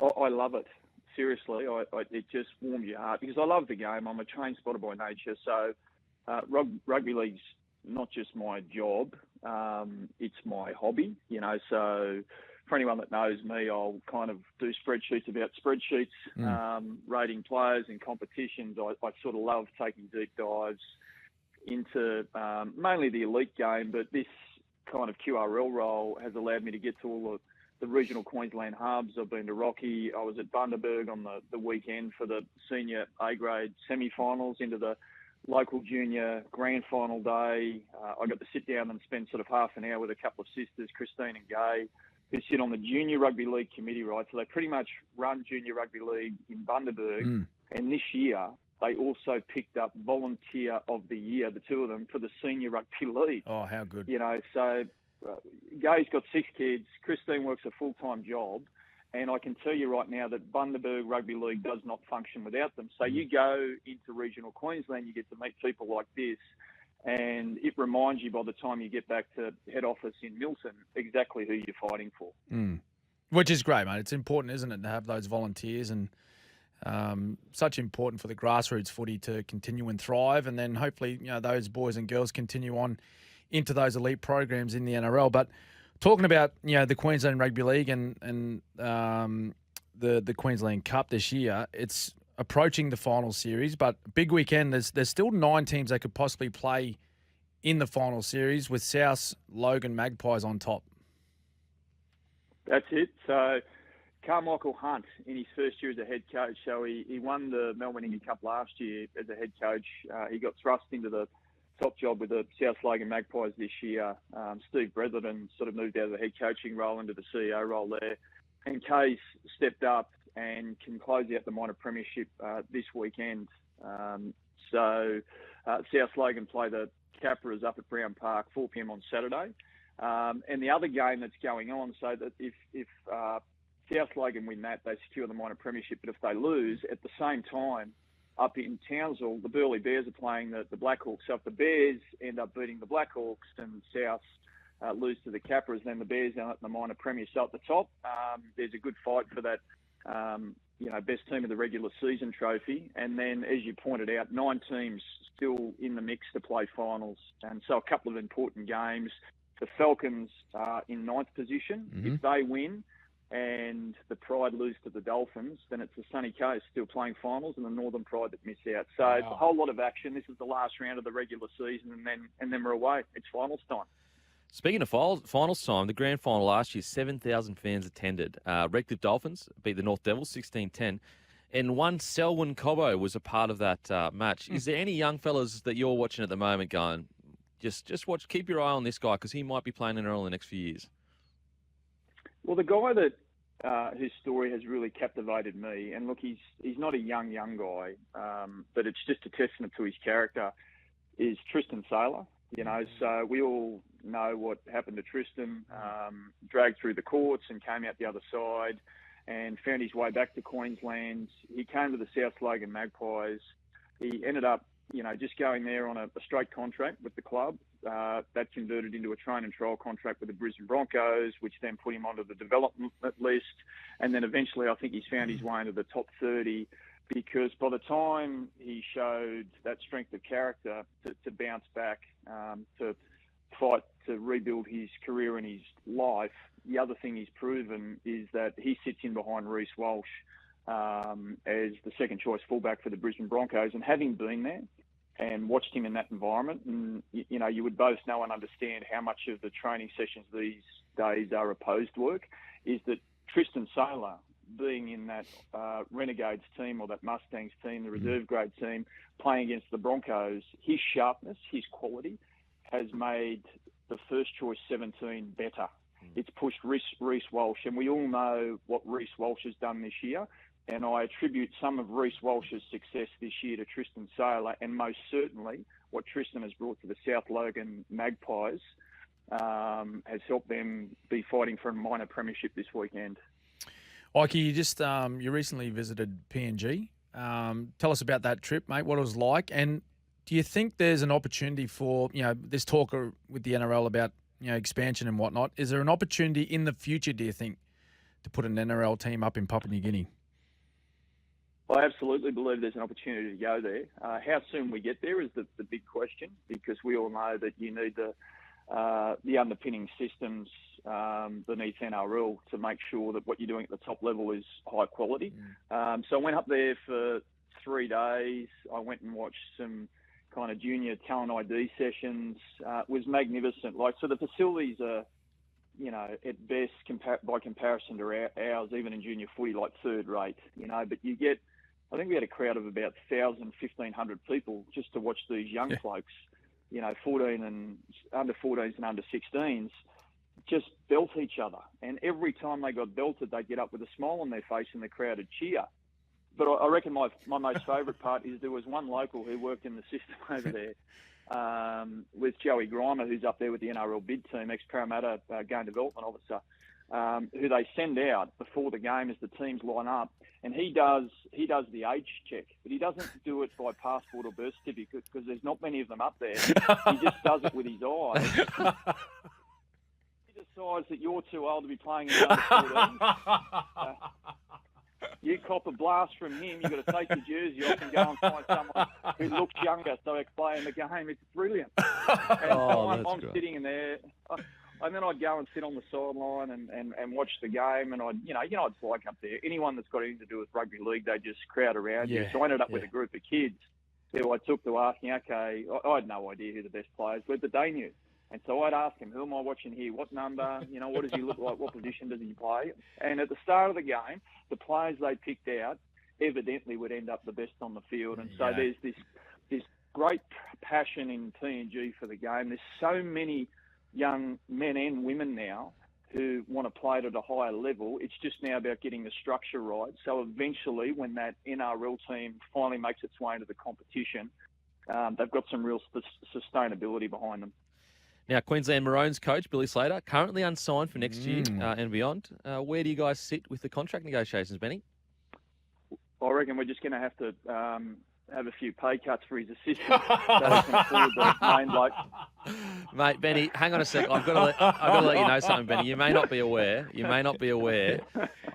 I love it. Seriously, it just warms your heart because I love the game. I'm a trained spotter by nature, so rugby league's not just my job; it's my hobby. So for anyone that knows me, I'll kind of do spreadsheets about spreadsheets, rating players in competitions. I sort of love taking deep dives into mainly the elite game, but this kind of QRL role has allowed me to get to all the regional Queensland hubs. I've been to Rocky. I was at Bundaberg on the weekend for the senior A-grade semi-finals into the local junior grand final day. I got to sit down and spend sort of half an hour with a couple of sisters, Christine and Gay, who sit on the Junior Rugby League committee, right? So they pretty much run Junior Rugby League in Bundaberg. And this year, they also picked up Volunteer of the Year, the two of them, for the Senior Rugby League. Oh, how good. You know, so Gay's got 6 kids. Christine works a full-time job. And I can tell you right now that Bundaberg Rugby League does not function without them. So you go into regional Queensland, you get to meet people like this, and it reminds you by the time you get back to head office in Milton exactly who you're fighting for. Which is great, mate. It's important, isn't it, to have those volunteers, and such important for the grassroots footy to continue and thrive, and then hopefully, you know, those boys and girls continue on into those elite programs in the NRL. But talking about, you know, the Queensland Rugby League and the Queensland Cup this year, it's approaching the final series, but big weekend. There's still 9 teams that could possibly play in the final series, with South Logan Magpies on top. That's it. So Carmichael Hunt, in his first year as a head coach, so he won the Melbourne Indy Cup last year as a head coach. He got thrust into the top job with the South Logan Magpies this year. Steve Bretherton sort of moved out of the head coaching role into the CEO role there. And Kay's stepped up and can close out the minor premiership this weekend. So South Logan play the Capras up at Brown Park, 4 p.m. on Saturday. And the other game that's going on, so that if South Logan win that, they secure the minor premiership. But if they lose, at the same time, up in Townsville, the Burleigh Bears are playing the Blackhawks. So if the Bears end up beating the Blackhawks and South lose to the Capras, then the Bears are at the minor premier. So at the top, there's a good fight for that, best team of the regular season trophy. And then, as you pointed out, 9 teams still in the mix to play finals. And so a couple of important games. The Falcons are in 9th position. If they win and the Pride lose to the Dolphins, then it's the Sunny Coast still playing finals and the Northern Pride that miss out. So it's a whole lot of action. This is the last round of the regular season, and then we're away. It's finals time. Speaking of finals time, the grand final last year, 7,000 fans attended. Redcliffe Dolphins beat the North Devils 16-10, and one Selwyn Cobbo was a part of that match. Is there any young fellas that you're watching at the moment going, just watch, keep your eye on this guy because he might be playing NRL in the next few years? Well, the guy that whose story has really captivated me, and look, he's not a young guy, but it's just a testament to his character, is Tristan Saylor. You know, so we all know what happened to Tristan, dragged through the courts and came out the other side and found his way back to Queensland. He came to the South Logan Magpies. He ended up, just going there on a straight contract with the club. That converted into a train and trial contract with the Brisbane Broncos, which then put him onto the development list. And then eventually I think he's found his way into the top 30, because by the time he showed that strength of character to bounce back, to fight to rebuild his career and his life, the other thing he's proven is that he sits in behind Reece Walsh as the second choice fullback for the Brisbane Broncos. And having been there and watched him in that environment, and you would both know and understand how much of the training sessions these days are opposed work, is that Tristan Saylor, being in that Renegades team or that Mustangs team, the reserve grade team, playing against the Broncos, his sharpness, his quality has made the first choice 17 better. It's pushed Reece Walsh, and we all know what Reece Walsh has done this year. And I attribute some of Reece Walsh's success this year to Tristan Saylor, and most certainly what Tristan has brought to the South Logan Magpies has helped them be fighting for a minor premiership this weekend. Ikin, you recently visited PNG. Tell us about that trip, mate, what it was like. And do you think there's an opportunity for, this talk with the NRL about, expansion and whatnot? Is there an opportunity in the future, do you think, to put an NRL team up in Papua New Guinea? I absolutely believe there's an opportunity to go there. How soon we get there is the big question, because we all know that you need the underpinning systems beneath NRL to make sure that what you're doing at the top level is high quality. So I went up there for 3 days. I went and watched some kind of junior talent ID sessions. It was magnificent. So the facilities are, at best, by comparison to ours, even in junior footy, like third rate, but you get I think we had a crowd of about 1,000, 1,500 people just to watch these young blokes, 14 and under 14s and under 16s, just belt each other. And every time they got belted, they'd get up with a smile on their face and the crowd would cheer. But I reckon my most favourite part is there was one local who worked in the system over there with Joey Grimer, who's up there with the NRL bid team, ex-Parramatta game development officer, who they send out before the game as the teams line up. And he does the age check, but he doesn't do it by passport or birth certificate because there's not many of them up there. He just does it with his eyes. He decides that you're too old to be playing in the under 14s. You cop a blast from him, you've got to take your jersey off and go and find someone who looks younger so they can play in the game. It's brilliant. And I'm sitting in there. And then I'd go and sit on the sideline and watch the game. And you know what it's like up there. Anyone that's got anything to do with rugby league, they just crowd around you. So I ended up with a group of kids who I took to asking, okay, I had no idea who the best players were, but they knew. And so I'd ask him, who am I watching here? What number? What does he look like? What position does he play? And at the start of the game, the players they picked out evidently would end up the best on the field. And so there's this great passion in PNG for the game. There's so many young men and women now who want to play it at a higher level. It's just now about getting the structure right. So eventually, when that NRL team finally makes its way into the competition, they've got some real sustainability behind them. Now, Queensland Maroons coach Billy Slater, currently unsigned for next year and beyond. Where do you guys sit with the contract negotiations, Benny? I reckon we're just going to have to have a few pay cuts for his assistant so he can afford the main bloke. Mate, Benny, hang on a sec. I've got to let you know something, Benny. You may not be aware.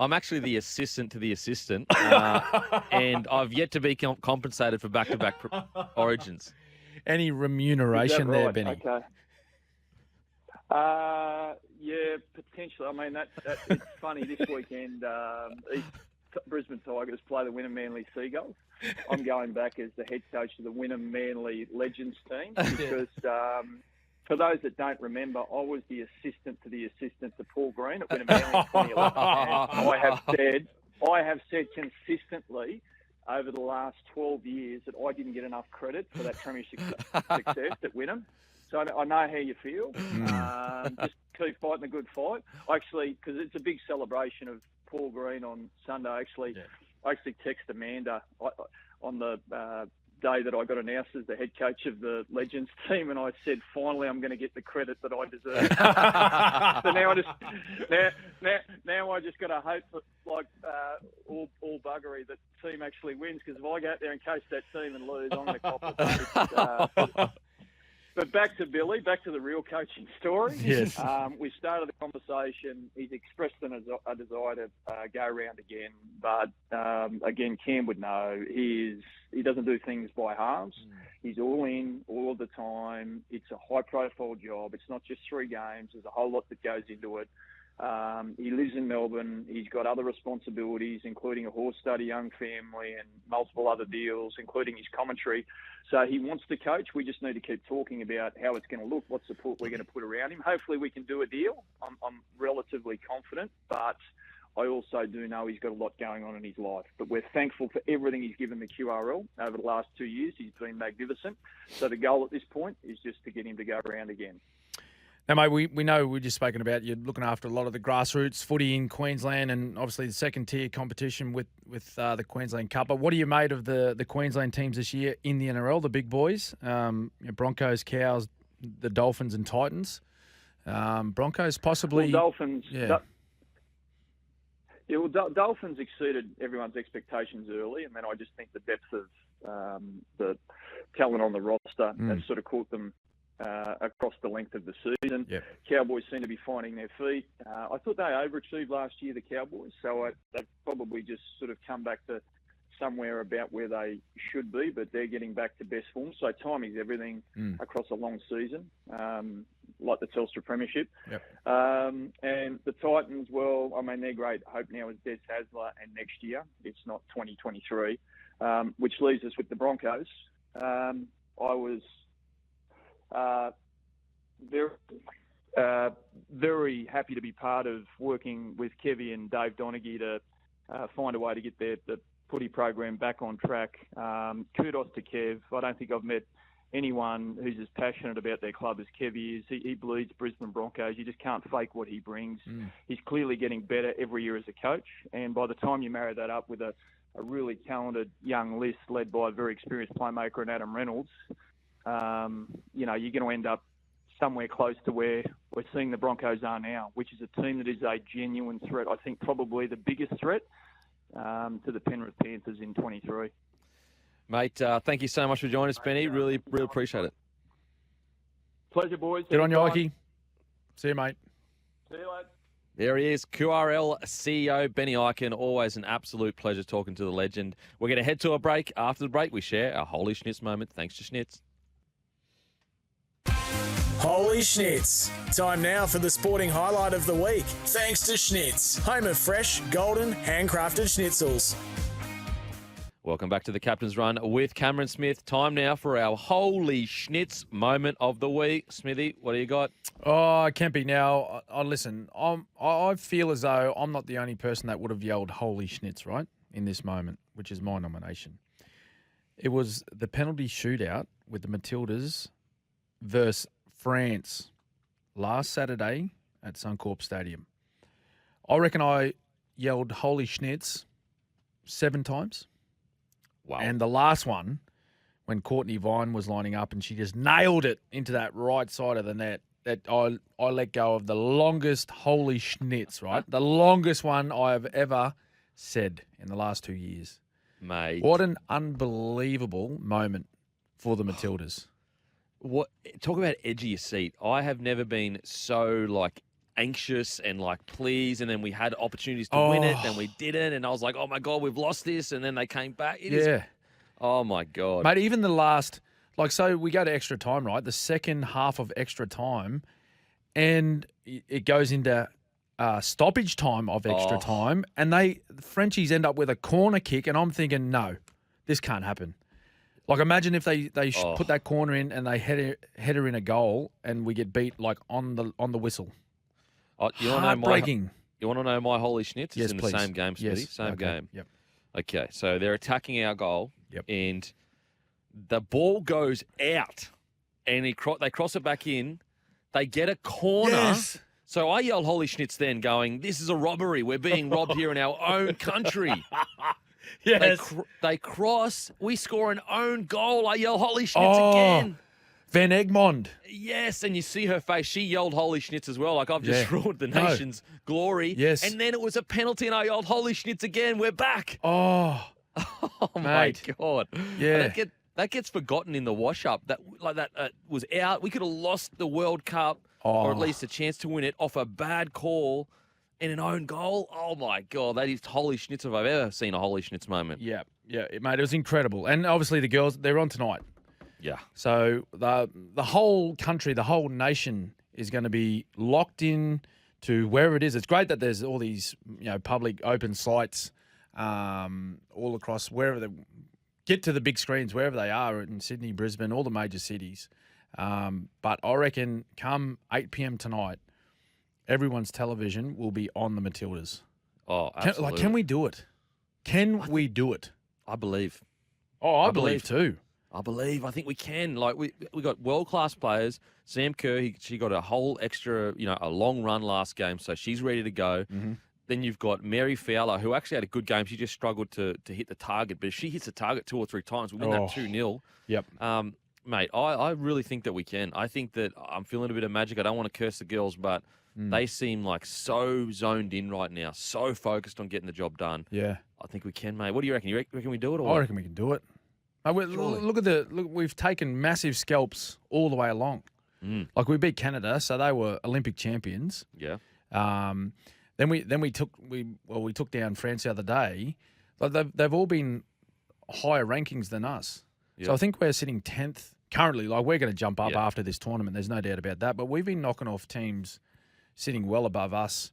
I'm actually the assistant to the assistant, and I've yet to be compensated for back-to-back origins. Any remuneration right? there, Benny? Okay. Yeah, potentially. I mean, it's funny. This weekend, Brisbane Tigers play the Wynnum Manly Seagulls. I'm going back as the head coach of the Wynnum Manly Legends team because, for those that don't remember, I was the assistant to Paul Green at Wynnum Manly in 2011. And I have said consistently over the last 12 years that I didn't get enough credit for that premiership success at Wynnum. So I know how you feel. Just keep fighting the good fight. Actually, because it's a big celebration of Paul Green on Sunday. I actually texted Amanda on the day that I got announced as the head coach of the Legends team, and I said, finally, I'm going to get the credit that I deserve. So now I just got to hope that, like all buggery, that the team actually wins. Because if I go out there and coach that team and lose, I'm going to cop it. But back to Billy, back to the real coaching story. Yes. We started the conversation. He's expressed a desire to go around again. But, again, Cam would know. He doesn't do things by halves. He's all in all of the time. It's a high-profile job. It's not just 3 games. There's a whole lot that goes into it. He lives in Melbourne. He's got other responsibilities, including a horse study, young family, and multiple other deals, including his commentary. So he wants to coach. We just need to keep talking about how it's going to look, what support we're going to put around him. Hopefully we can do a deal. I'm relatively confident, but I also do know he's got a lot going on in his life. But we're thankful for everything he's given the QRL over the last 2 years. He's been magnificent. So the goal at this point is just to get him to go around again. Now, mate, we know we've just spoken about you looking after a lot of the grassroots footy in Queensland and obviously the second-tier competition with the Queensland Cup. But what are you made of the Queensland teams this year in the NRL, the big boys? Broncos, Cows, the Dolphins and Titans. Broncos possibly... Well, Dolphins... Yeah. Dolphins exceeded everyone's expectations early, and then I just think the depth of the talent on the roster has sort of caught them across the length of the season. Yep. Cowboys seem to be finding their feet. I thought they overachieved last year, the Cowboys, so they've probably just sort of come back to somewhere about where they should be, but they're getting back to best form. So timing's everything across a long season, like the Telstra Premiership. Yep. And the Titans, well, I mean, they're great. Hope now is Des Hasler and next year. It's not 2023, which leaves us with the Broncos. I was very happy to be part of working with Kevy and Dave Donaghy to find a way to get the footy program back on track. Kudos to Kev. I don't think I've met anyone who's as passionate about their club as Kev is. He bleeds Brisbane Broncos. You just can't fake what he brings. He's clearly getting better every year as a coach. And by the time you marry that up with a really talented young list led by a very experienced playmaker in Adam Reynolds, you're going to end up somewhere close to where we're seeing the Broncos are now, which is a team that is a genuine threat. I think probably the biggest threat to the Penrith Panthers in 23. Mate, thank you so much for joining us, Benny. Really appreciate it. Pleasure, boys. Get on, Yoki. See you, mate. See you later. There he is, QRL CEO Benny Ikin. Always an absolute pleasure talking to the legend. We're going to head to a break. After the break, we share our Holy Schnitz moment. Thanks to Schnitz. Holy Schnitz. Time now for the sporting highlight of the week. Thanks to Schnitz, home of fresh, golden, handcrafted schnitzels. Welcome back to the Captain's Run with Cameron Smith. Time now for our Holy Schnitz moment of the week. Smithy, what do you got? Oh, Kempy, now, listen, I feel as though I'm not the only person that would have yelled Holy Schnitz, right, in this moment, which is my nomination. It was the penalty shootout with the Matildas versus France last Saturday at Suncorp Stadium. I reckon I yelled Holy Schnitz 7 times. Wow. And the last one, when Courtney Vine was lining up and she just nailed it into that right side of the net, that I let go of the longest Holy Schnitz, right? The longest one I have ever said in the last 2 years. Mate. What an unbelievable moment for the Matildas. What? Talk about edge of your seat. I have never been so, anxious and, please, and then we had opportunities to win it, and we didn't, and I was like, oh, my God, we've lost this, and then they came back. It is, oh, my God. Mate, even the last, so we go to extra time, right? The second half of extra time, and it goes into stoppage time of extra time, and the Frenchies end up with a corner kick, and I'm thinking, no, this can't happen. Imagine if they put that corner in and they header in a goal, and we get beat on the whistle. Heartbreaking. You want to know my Holy Schnitz? Yes, it's in please. the same game, Smitty. Yes. Same game. Yep. Okay, so they're attacking our goal, Yep. and the ball goes out, and they cross it back in. They get a corner. Yes. So I yell Holy Schnitz then going, this is a robbery. We're being robbed here in our own country. Yes. They cross. We score an own goal. I yell Holy Schnitz again. Van Egmond. Yes, and you see her face. She yelled Holy Schnitz as well. I've just ruined the nation's glory. Yes. And then it was a penalty, and I yelled Holy Schnitz again. We're back. Oh, Oh, mate. my God. Yeah. That gets forgotten in the wash-up. That was out. We could have lost the World Cup, or at least a chance to win it, off a bad call in an own goal. Oh, my God. That is Holy Schnitz if I've ever seen a Holy Schnitz moment. Yeah, mate, it was incredible. And obviously the girls, they're on tonight. Yeah. So the whole country, the whole nation is going to be locked in to wherever it is. It's great that there's all these, public open sites all across wherever they get to the big screens, wherever they are in Sydney, Brisbane, all the major cities. But I reckon come 8 p.m. tonight, everyone's television will be on the Matildas. Oh, absolutely. Can we do it? Can we do it? I believe. Oh, I believe too. I believe. I think we can. We got world-class players. Sam Kerr, she got a whole extra, a long run last game, so she's ready to go. Mm-hmm. Then you've got Mary Fowler, who actually had a good game. She just struggled to hit the target, but if she hits the target 2 or 3 times, we win that 2-0. Yep. Mate, I really think that we can. I think that I'm feeling a bit of magic. I don't want to curse the girls, but they seem so zoned in right now, so focused on getting the job done. Yeah. I think we can, mate. What do you reckon? You reckon we do it? Or I what? reckon we can do it. Look, we've taken massive scalps all the way along. We beat Canada, so they were Olympic champions. Yeah. Then we took down France the other day. They've all been higher rankings than us. Yeah. So I think we're sitting 10th currently. We're going to jump up after this tournament. There's no doubt about that. But we've been knocking off teams sitting well above us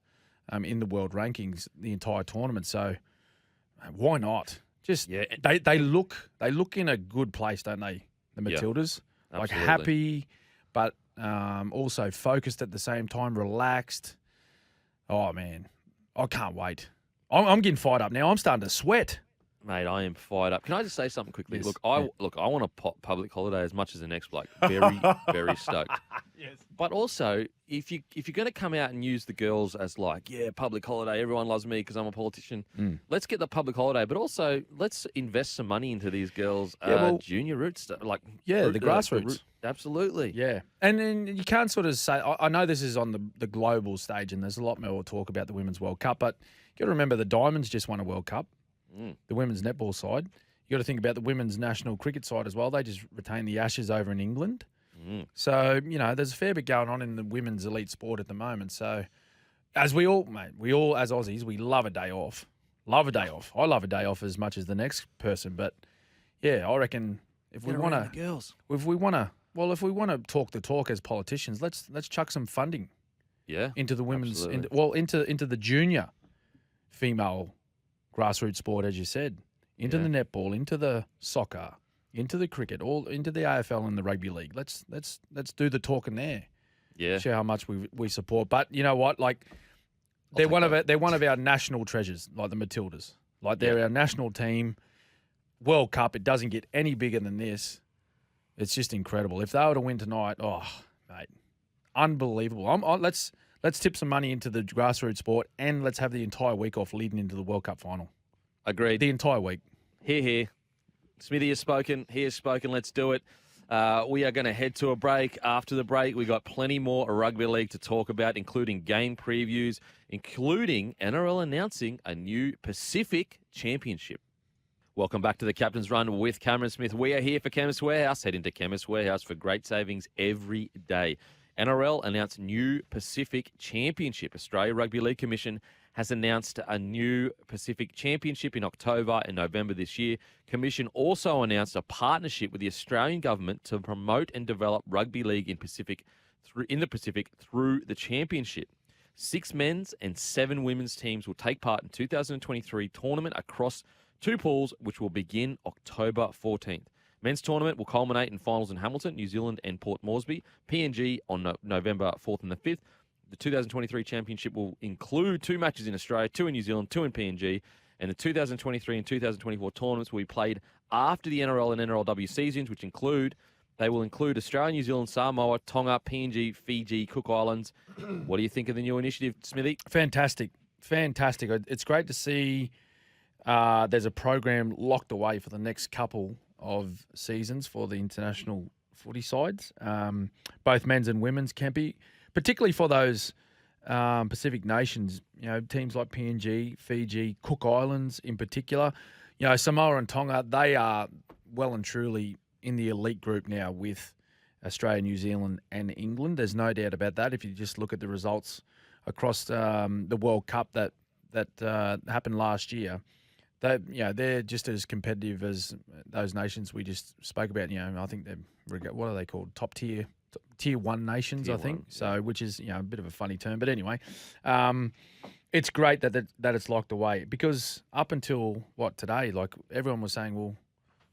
in the world rankings the entire tournament. So why not? They look in a good place, don't they? The Matildas, absolutely. Happy, but also focused at the same time, relaxed. Oh man, I can't wait. I'm getting fired up now. I'm starting to sweat. Mate, I am fired up. Can I just say something quickly? Yes. Look, I want a public holiday as much as the next bloke. Very, very stoked. Yes. But also, if you're going to come out and use the girls as like, public holiday, everyone loves me because I'm a politician. Let's get the public holiday, but also let's invest some money into these girls' junior roots, the grassroots. Absolutely. Yeah. And then you can't sort of say, I know this is on the global stage and there's a lot more talk about the Women's World Cup, but you got to remember the Diamonds just won a World Cup, the women's netball side. You got to think about the women's national cricket side as well. They just retained the Ashes over in England. So, there's a fair bit going on in the women's elite sport at the moment. So, as we all, as Aussies, we love a day off. Love a day off. I love a day off as much as the next person. But, I reckon if we want to talk the talk as politicians, let's chuck some funding into the women's, into the junior female grassroots sport, as you said, into the netball, into the soccer, into the cricket, all into the AFL and the rugby league. Let's do the talking there. Yeah, show how much we support. But you know what? Like they're one of our national treasures, like the Matildas. Like they're our national team. World Cup. It doesn't get any bigger than this. It's just incredible. If they were to win tonight, mate, unbelievable. Let's tip some money into the grassroots sport and let's have the entire week off leading into the World Cup final. Agreed. The entire week. Here. Smithy has spoken. He has spoken. Let's do it. We are going to head to a break. After the break, we got plenty more rugby league to talk about, including game previews, including NRL announcing a new Pacific Championship. Welcome back to the Captain's Run with Cameron Smith. We are here for Chemist Warehouse. Head into Chemist Warehouse for great savings every day. NRL announced new Pacific Championship. Australia Rugby League Commission has announced a new Pacific Championship in October and November this year. Commission also announced a partnership with the Australian government to promote and develop rugby league in the Pacific through the championship. 6 men's and 7 women's teams will take part in 2023 tournament across 2 pools, which will begin October 14th. Men's tournament will culminate in finals in Hamilton, New Zealand and Port Moresby. PNG on November 4th and the 5th. The 2023 championship will include 2 matches in Australia, 2 in New Zealand, 2 in PNG. And the 2023 and 2024 tournaments will be played after the NRL and NRLW seasons, which they will include Australia, New Zealand, Samoa, Tonga, PNG, Fiji, Cook Islands. What do you think of the new initiative, Smithy? Fantastic. It's great to see there's a program locked away for the next couple of seasons for the international footy sides, both men's and women's, Kempy, particularly for those Pacific nations, teams like PNG, Fiji, Cook Islands in particular. Samoa and Tonga, they are well and truly in the elite group now with Australia, New Zealand and England. There's no doubt about that. If you just look at the results across the World Cup that happened last year, they're just as competitive as those nations we just spoke about. I think they're, what are they called? Top tier 1 nations, Tier I think. one, So, which is a bit of a funny term, but anyway, it's great that it's locked away because up until today, like everyone was saying, well,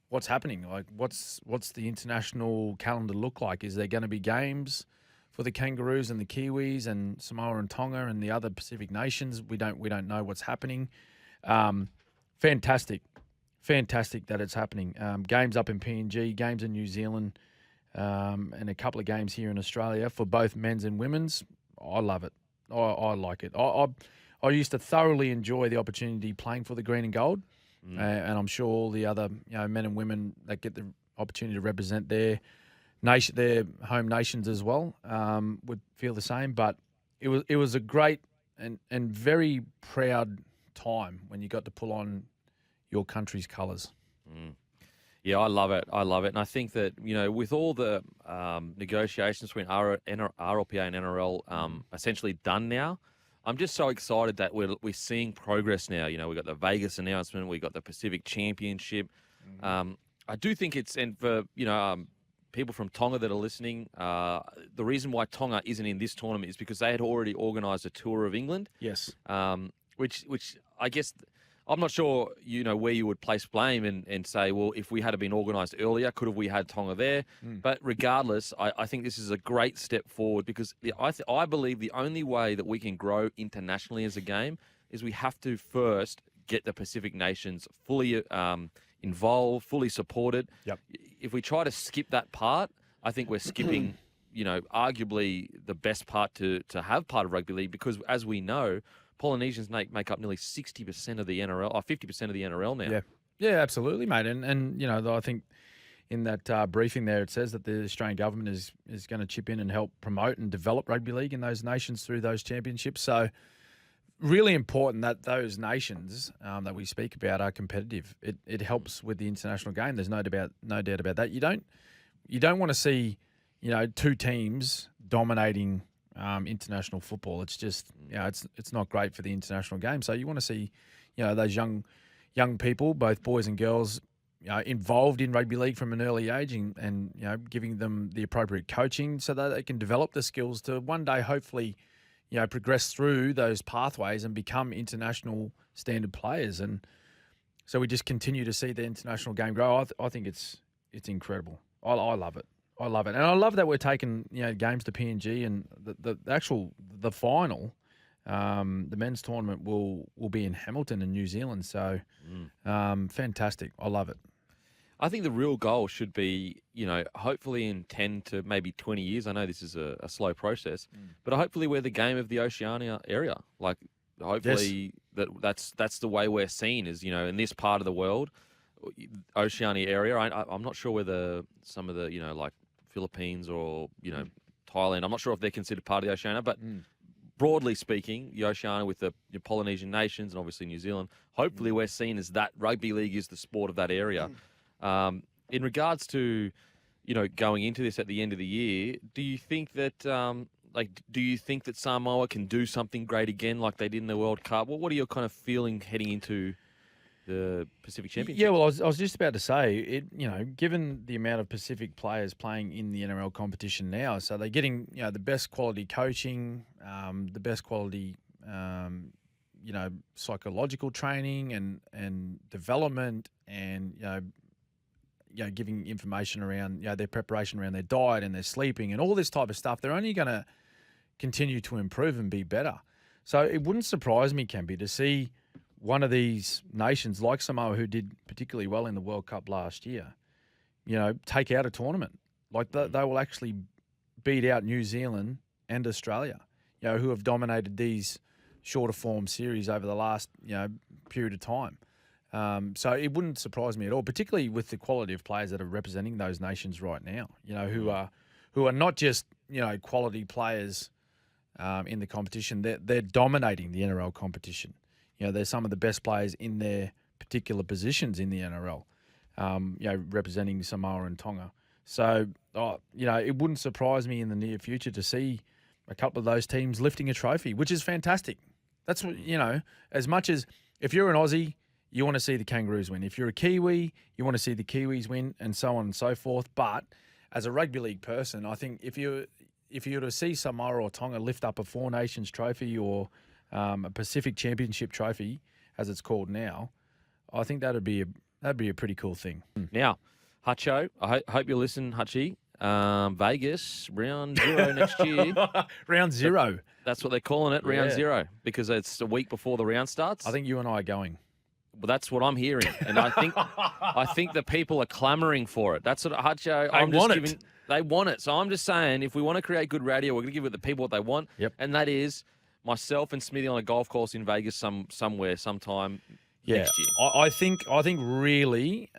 what's happening? Like, what's the international calendar look like? Is there going to be games for the Kangaroos and the Kiwis and Samoa and Tonga and the other Pacific nations? We don't know what's happening. Fantastic that it's happening. Games up in PNG, games in New Zealand, and a couple of games here in Australia for both men's and women's. I love it. I like it. I used to thoroughly enjoy the opportunity playing for the green and gold, and I'm sure all the other men and women that get the opportunity to represent their nation, their home nations as well, would feel the same. But it was a great and very proud time when you got to pull on your country's colours. Yeah, I love it. And I think that, with all the negotiations between RLPA and NRL essentially done now, I'm just so excited that we're seeing progress now. We got the Vegas announcement, we got the Pacific Championship. I do think and for, people from Tonga that are listening, the reason why Tonga isn't in this tournament is because they had already organised a tour of England. Yes. Which I guess I'm not sure, where you would place blame and say, well, if we had been organised earlier, could have we had Tonga there? But regardless, I think this is a great step forward because I believe the only way that we can grow internationally as a game is we have to first get the Pacific nations fully involved, fully supported. Yep. If we try to skip that part, I think we're skipping, arguably the best part to have part of rugby league, because as we know, Polynesians make up nearly 60% of the NRL, or 50% of the NRL now. Yeah, absolutely, mate. And I think in that briefing there, it says that the Australian government is going to chip in and help promote and develop rugby league in those nations through those championships. So really important that those nations that we speak about are competitive. It helps with the international game. There's no doubt about that. You don't want to see two teams dominating international football. It's just it's not great for the international game. So you want to see those young people, both boys and girls, involved in rugby league from an early age, and giving them the appropriate coaching so that they can develop the skills to one day hopefully progress through those pathways and become international standard players. And so we just continue to see the international game grow. I think it's incredible. I love it. I love it. And I love that we're taking games to PNG, and the final, the men's tournament will be in Hamilton in New Zealand. So fantastic. I love it. I think the real goal should be, hopefully in 10 to maybe 20 years. I know this is a slow process, but hopefully we're the game of the Oceania area. Like, hopefully that's the way we're seen, is, in this part of the world, Oceania area. I'm not sure whether some of the, like Philippines or, Thailand, I'm not sure if they're considered part of the Oceania, but broadly speaking, the Oceania with the Polynesian nations and obviously New Zealand, hopefully we're seen as that. Rugby league is the sport of that area. In regards to, going into this at the end of the year, do you think that, Samoa can do something great again like they did in the World Cup? What are your kind of feeling heading into the Pacific Championship? Yeah, well, I was just about to say, given the amount of Pacific players playing in the NRL competition now, so they're getting, the best quality coaching, the best quality, psychological training and development, and, giving information around, their preparation around their diet and their sleeping and all this type of stuff. They're only going to continue to improve and be better. So it wouldn't surprise me, Kempy, to see one of these nations like Samoa, who did particularly well in the World Cup last year, take out a tournament. Like they will actually beat out New Zealand and Australia, who have dominated these shorter form series over the last, period of time. So it wouldn't surprise me at all, particularly with the quality of players that are representing those nations right now, who are not just, quality players in the competition. They're dominating the NRL competition. They're some of the best players in their particular positions in the NRL, representing Samoa and Tonga. So, it wouldn't surprise me in the near future to see a couple of those teams lifting a trophy, which is fantastic. That's what, as much as if you're an Aussie, you want to see the Kangaroos win. If you're a Kiwi, you want to see the Kiwis win, and so on and so forth. But as a rugby league person, I think if you were to see Samoa or Tonga lift up a Four Nations trophy or a Pacific Championship trophy, as it's called now, I think that'd be a pretty cool thing. Now, Hutcho, I hope you listen, Hutchie. Vegas, round 0 next year. Round 0. That's what they're calling it, round 0, because it's a week before the round starts. I think you and I are going. Well, that's what I'm hearing, and I think the people are clamouring for it. That's what Hutcho. They want it. So I'm just saying, if we want to create good radio, we're going to give it the people what they want. Yep. And that is myself and Smithy on a golf course in Vegas somewhere, sometime next year. I think really,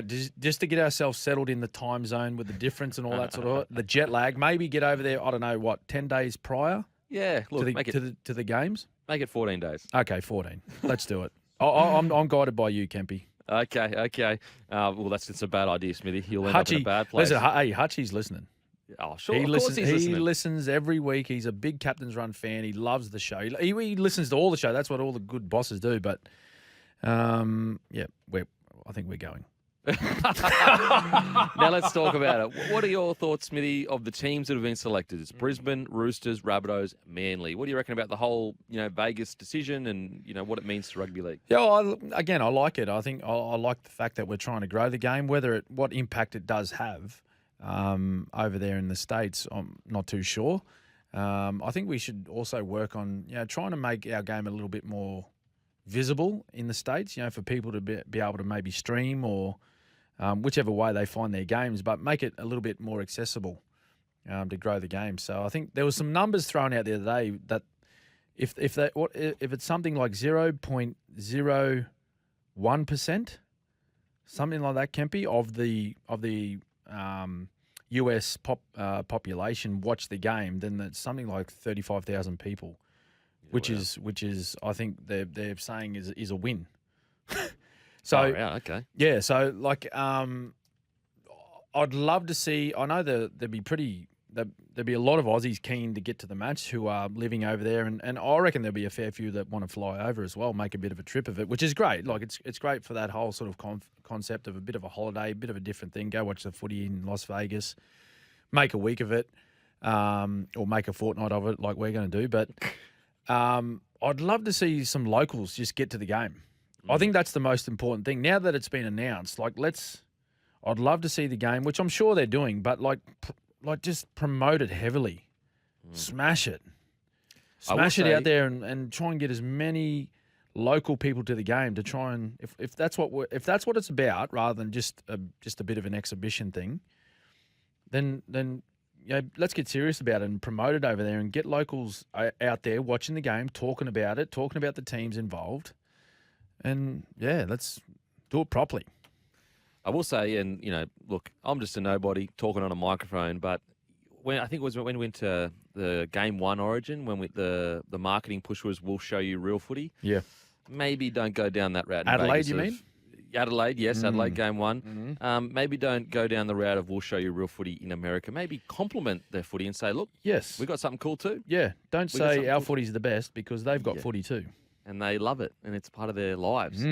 just to get ourselves settled in the time zone with the difference and all that sort of the jet lag. Maybe get over there. I don't know 10 days prior. Yeah, look, to the games. Make it 14 days. Okay, 14. Let's do it. I'm guided by you, Kempy. Okay. Well, it's a bad idea, Smithy. You'll end up in a bad place. Listen, hey, Hutchie's listening. Oh, sure. He of listens. course he's listening. He listens every week. He's a big Captain's Run fan. He loves the show. He listens to all the show. That's what all the good bosses do. But I think we're going. Now let's talk about it. What are your thoughts, Smithy, of the teams that have been selected? It's Brisbane, Roosters, Rabbitohs, Manly. What do you reckon about the whole, Vegas decision and, what it means to rugby league? Yeah, I like it. I think I like the fact that we're trying to grow the game. What impact it does have over there in the States, I'm not too sure. I think we should also work on, trying to make our game a little bit more visible in the States, you know, for people to be able to maybe stream or whichever way they find their games, but make it a little bit more accessible to grow the game. So I think there was some numbers thrown out the other day that if it's something like 0.01%, something like that, Kempy, of the US population watch the game, then that's something like 35,000 people, which is I think they're saying is a win. So okay. Yeah, so like I'd love to see. I know there'd be a lot of Aussies keen to get to the match who are living over there, and I reckon there'll be a fair few that want to fly over as well, make a bit of a trip of it, which is great. Like it's great for that whole sort of concept of a bit of a holiday, a bit of a different thing. Go watch the footy in Las Vegas, make a week of it, or make a fortnight of it, like we're going to do. But I'd love to see some locals just get to the game. I think that's the most important thing. Now that it's been announced, I'd love to see the game, which I'm sure they're doing, but like just promote it heavily. Smash it. Smash it out there and try and get as many local people to the game to try and if that's what it's about, rather than just a bit of an exhibition thing, then you know, let's get serious about it and promote it over there and get locals out there watching the game, talking about it, talking about the teams involved. And yeah, let's do it properly. I will say, and you know, look, I'm just a nobody talking on a microphone, but when we went to the Game 1 Origin, when the marketing push was, we'll show you real footy. Yeah. Maybe don't go down that route. Adelaide, you mean? Adelaide, yes, Adelaide Game 1. Mm-hmm. Maybe don't go down the route of we'll show you real footy in America. Maybe complement their footy and say, look, yes, we got something cool too. Yeah, don't say our footy's the best, because they've got footy too. And they love it, and it's part of their lives.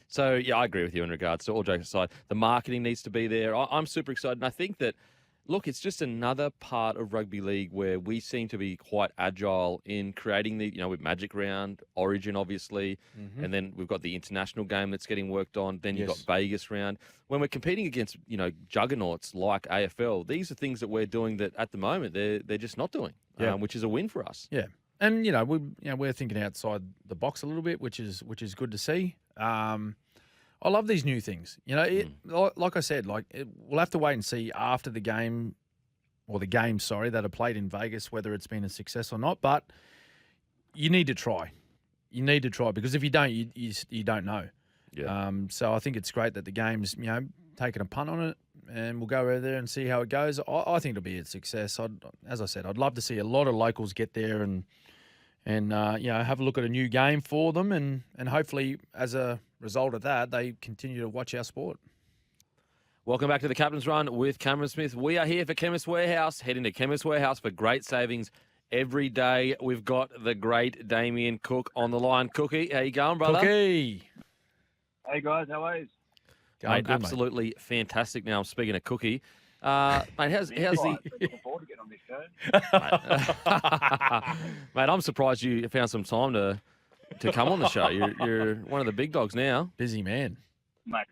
So, yeah, I agree with you in regards to all jokes aside. The marketing needs to be there. I'm super excited, and I think that, look, it's just another part of rugby league where we seem to be quite agile in creating with Magic Round, Origin, obviously, and then we've got the international game that's getting worked on. Then you've got Vegas Round. When we're competing against, juggernauts like AFL, these are things that we're doing that at the moment they're just not doing, which is a win for us. Yeah. And we're thinking outside the box a little bit, which is good to see. I love these new things. Like I said, we'll have to wait and see after the game, or the games, that are played in Vegas, whether it's been a success or not. But you need to try. You need to try, because if you don't, you don't know. Yeah. So I think it's great that the game's taking a punt on it, and we'll go over there and see how it goes. I think it'll be a success. As I said, I'd love to see a lot of locals get there and have a look at a new game for them, and hopefully as a result of that, they continue to watch our sport. Welcome back to the Captain's Run with Cameron Smith. We are here for Chemist Warehouse. Head into Chemist Warehouse for great savings every day. We've got the great Damien Cook on the line. Cookie, how you going, brother? Cookie. Hey, guys. How are you? Mate, absolutely fantastic. Now I'm speaking of Cookie. Mate, how's the... Looking forward to getting on this show. Mate, I'm surprised you found some time to come on the show. You're one of the big dogs now. Busy man. Mate,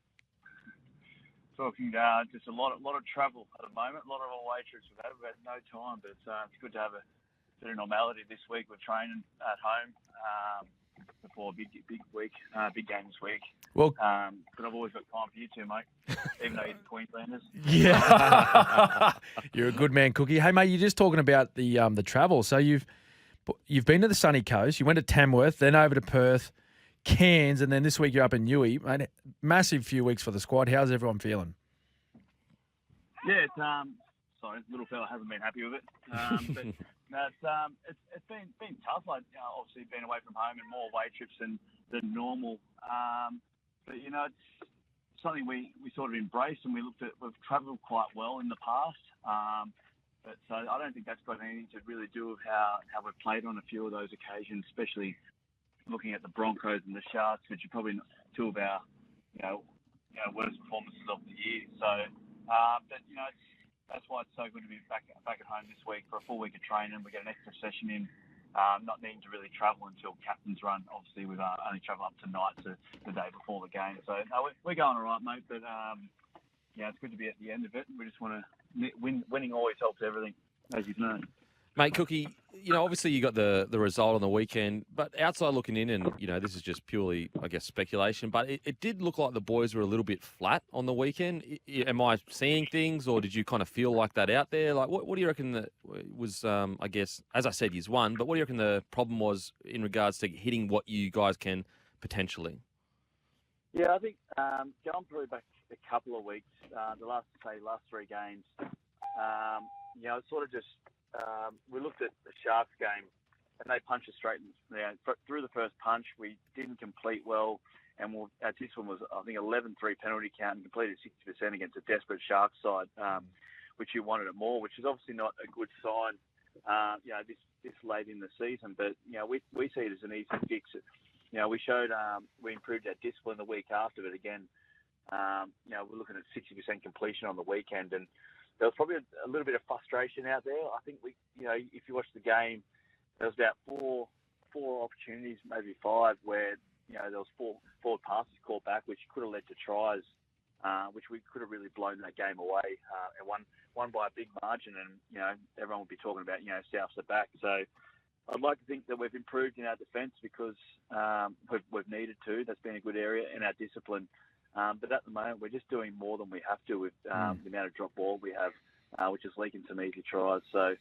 talking just a lot of travel at the moment. A lot of away trips we've had. We've had no time, but it's good to have a bit of normality this week. We're training at home before a big week, big game this week. Well, but I've always got time for you two, mate, even though you're the Queenslanders. Yeah. You're a good man, Cookie. Hey, mate, you're just talking about the travel. So you've been to the sunny coast. You went to Tamworth, then over to Perth, Cairns, and then this week you're up in Newey. Mate, massive few weeks for the squad. How's everyone feeling? Yeah, sorry, little fella hasn't been happy with it. But no, it's been tough. Obviously being away from home and more away trips than normal. But it's something we sort of embraced, and we've travelled quite well in the past. But so I don't think that's got anything to really do with how we've played on a few of those occasions, especially looking at the Broncos and the Sharks, which are probably two of our worst performances of the year. So, but that's why it's so good to be back at home this week for a full week of training. We get an extra session in, not needing to really travel until Captain's Run. Obviously, we've only travelled up tonight to the day before the game. So no, we're going all right, mate. But it's good to be at the end of it. We just want to winning always helps everything, as you've known. Mate, Cookie, obviously you got the result on the weekend, but outside looking in, and, this is just purely, I guess, speculation, but it did look like the boys were a little bit flat on the weekend. Am I seeing things, or did you kind of feel like that out there? Like, what do you reckon that was, I guess, as I said, he's won, but what do you reckon the problem was in regards to hitting what you guys can potentially? Yeah, I think going probably back a couple of weeks, the last 3 games, it's sort of just we looked at the Sharks game and they punched us straight through the first punch. We didn't complete well, and this one was, I think, 11-3 penalty count and completed 60% against a desperate Sharks side, which you wanted it more, which is obviously not a good sign, this late in the season. But, we see it as an easy fix. We showed we improved our discipline the week after, but again, we're looking at 60% completion on the weekend, and there was probably a little bit of frustration out there. I think if you watch the game, there was about four opportunities, maybe 5, where there was 4 forward passes called back, which could have led to tries, which we could have really blown that game away, and won by a big margin. And everyone would be talking about Souths are back. So I'd like to think that we've improved in our defence because we've needed to. That's been a good area in our discipline. But at the moment, we're just doing more than we have to with the amount of drop ball we have, which is leaking some easy tries. So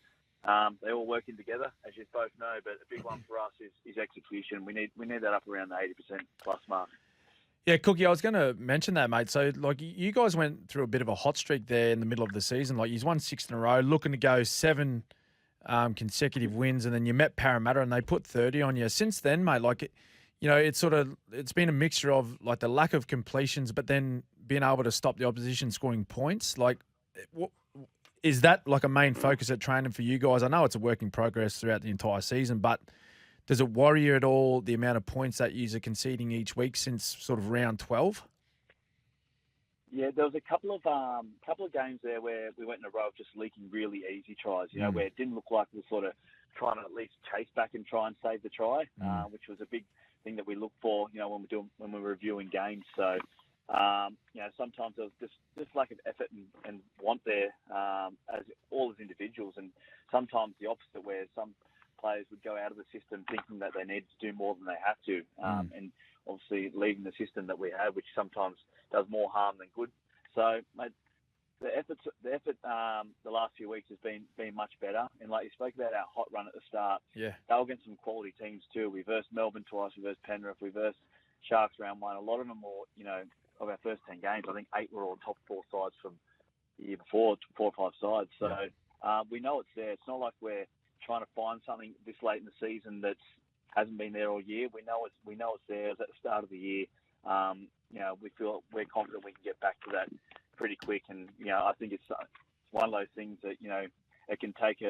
they're all working together, as you both know. But a big one for us is execution. We need that up around the 80% plus mark. Yeah, Cookie, I was going to mention that, mate. So, you guys went through a bit of a hot streak there in the middle of the season. You've won 6 in a row, looking to go 7 consecutive wins, and then you met Parramatta and they put 30 on you. Since then, mate, it's been a mixture of the lack of completions, but then being able to stop the opposition scoring points. Is that a main focus at training for you guys? I know it's a work in progress throughout the entire season, but does it worry you at all the amount of points that you're conceding each week since sort of round 12? Yeah, there was a couple of games there where we went in a row of just leaking really easy tries. Where it didn't look like we were sort of trying to at least chase back and try and save the try, which was a big thing that we look for, when we're reviewing games. So, sometimes there was just lack of effort and want there, as individuals, and sometimes the opposite, where some players would go out of the system thinking that they need to do more than they have to, and obviously leaving the system that we have, which sometimes does more harm than good. So, mate, the effort the last few weeks has been much better. And like you spoke about our hot run at the start, they were against some quality teams too. We versed Melbourne twice, we versed Penrith, we versed Sharks round 1. A lot of them were, of our first 10 games, I think 8 were all top 4 sides from the year before, 4 or 5 sides. So we know it's there. It's not like we're trying to find something this late in the season that hasn't been there all year. We know it's there. It was at the start of the year. We're confident we can get back to that pretty quick, and I think it's one of those things that it can take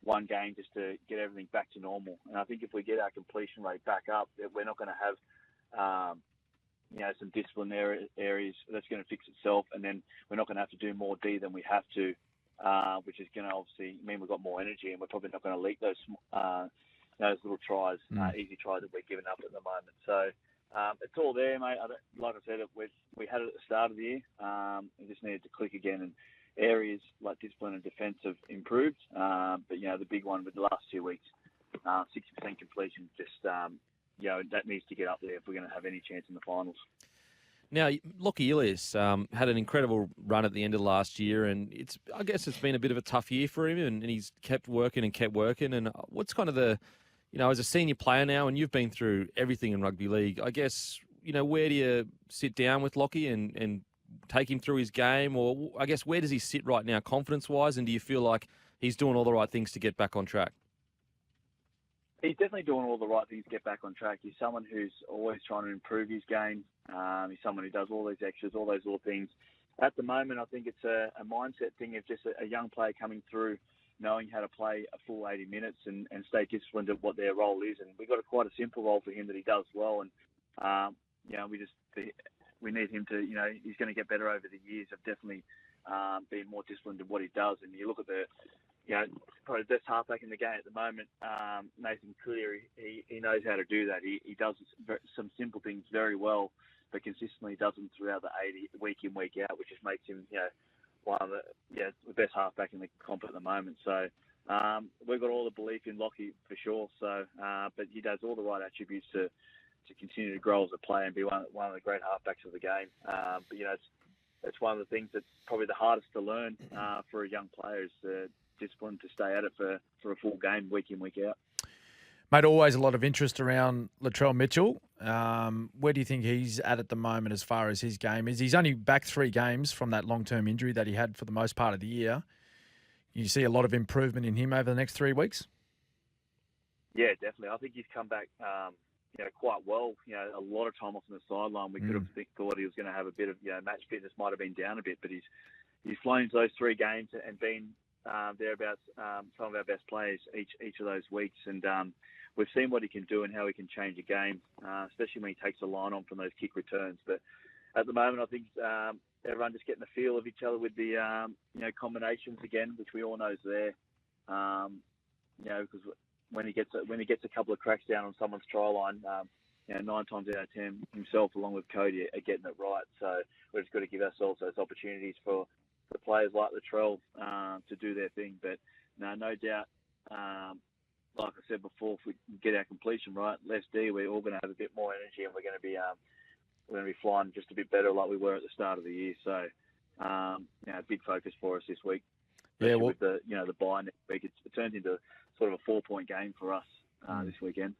one game just to get everything back to normal. And I think if we get our completion rate back up, that we're not going to have some disciplinary areas that's going to fix itself, and then we're not going to have to do more D than we have to, which is going to obviously mean we've got more energy, and we're probably not going to leak those little tries, easy tries that we're giving up at the moment. So. It's all there, mate. Like I said, we had it at the start of the year. We just needed to click again, and areas like discipline and defence have improved. But the big one with the last 2 weeks, 60% completion, just that needs to get up there if we're going to have any chance in the finals. Now, Lockie Ilias had an incredible run at the end of last year, and I guess it's been a bit of a tough year for him, and he's kept working. And what's kind of the as a senior player now, and you've been through everything in rugby league, I guess, where do you sit down with Lockie and take him through his game? Or I guess, where does he sit right now confidence-wise? And do you feel like he's doing all the right things to get back on track? He's definitely doing all the right things to get back on track. He's someone who's always trying to improve his game. He's someone who does all these extras, all those little things. At the moment, I think it's a mindset thing of just a young player coming through, knowing how to play a full 80 minutes and stay disciplined at what their role is. And we've got quite a simple role for him that he does well. And, we need him to, he's going to get better over the years of definitely being more disciplined in what he does. And you look at probably the best halfback in the game at the moment, Nathan Cleary, he knows how to do that. He does some simple things very well, but consistently does them throughout the 80, week in, week out, which just makes him, one of the best halfback in the comp at the moment. So we've got all the belief in Lockie for sure. So, but he does all the right attributes to continue to grow as a player and be one of the great halfbacks of the game. But it's one of the things that's probably the hardest to learn for a young player is the discipline to stay at it for a full game, week in, week out. Mate, always a lot of interest around Latrell Mitchell. Where do you think he's at the moment as far as his game is? He's only back 3 games from that long-term injury that he had for the most part of the year. You see a lot of improvement in him over the next 3 weeks? Yeah, definitely. I think he's come back quite well. A lot of time off on the sideline. We could have thought he was going to have a bit of match fitness might have been down a bit, but he's flown into those 3 games and been thereabouts some of our best players each of those weeks. And we've seen what he can do and how he can change a game, especially when he takes a line on from those kick returns. But at the moment, I think everyone just getting the feel of each other with the combinations again, which we all know is there. Because when he gets a couple of cracks down on someone's try line, 9 times out of 10, himself along with Cody are getting it right. So we've just got to give ourselves those opportunities for the players like Latrell to do their thing. But no doubt, like I said before, if we get our completion right, left D, we're all going to have a bit more energy and we're going to be flying just a bit better like we were at the start of the year. So, big focus for us this week. Yeah, with the bye next week, it turns into sort of a 4-point game for us this weekend.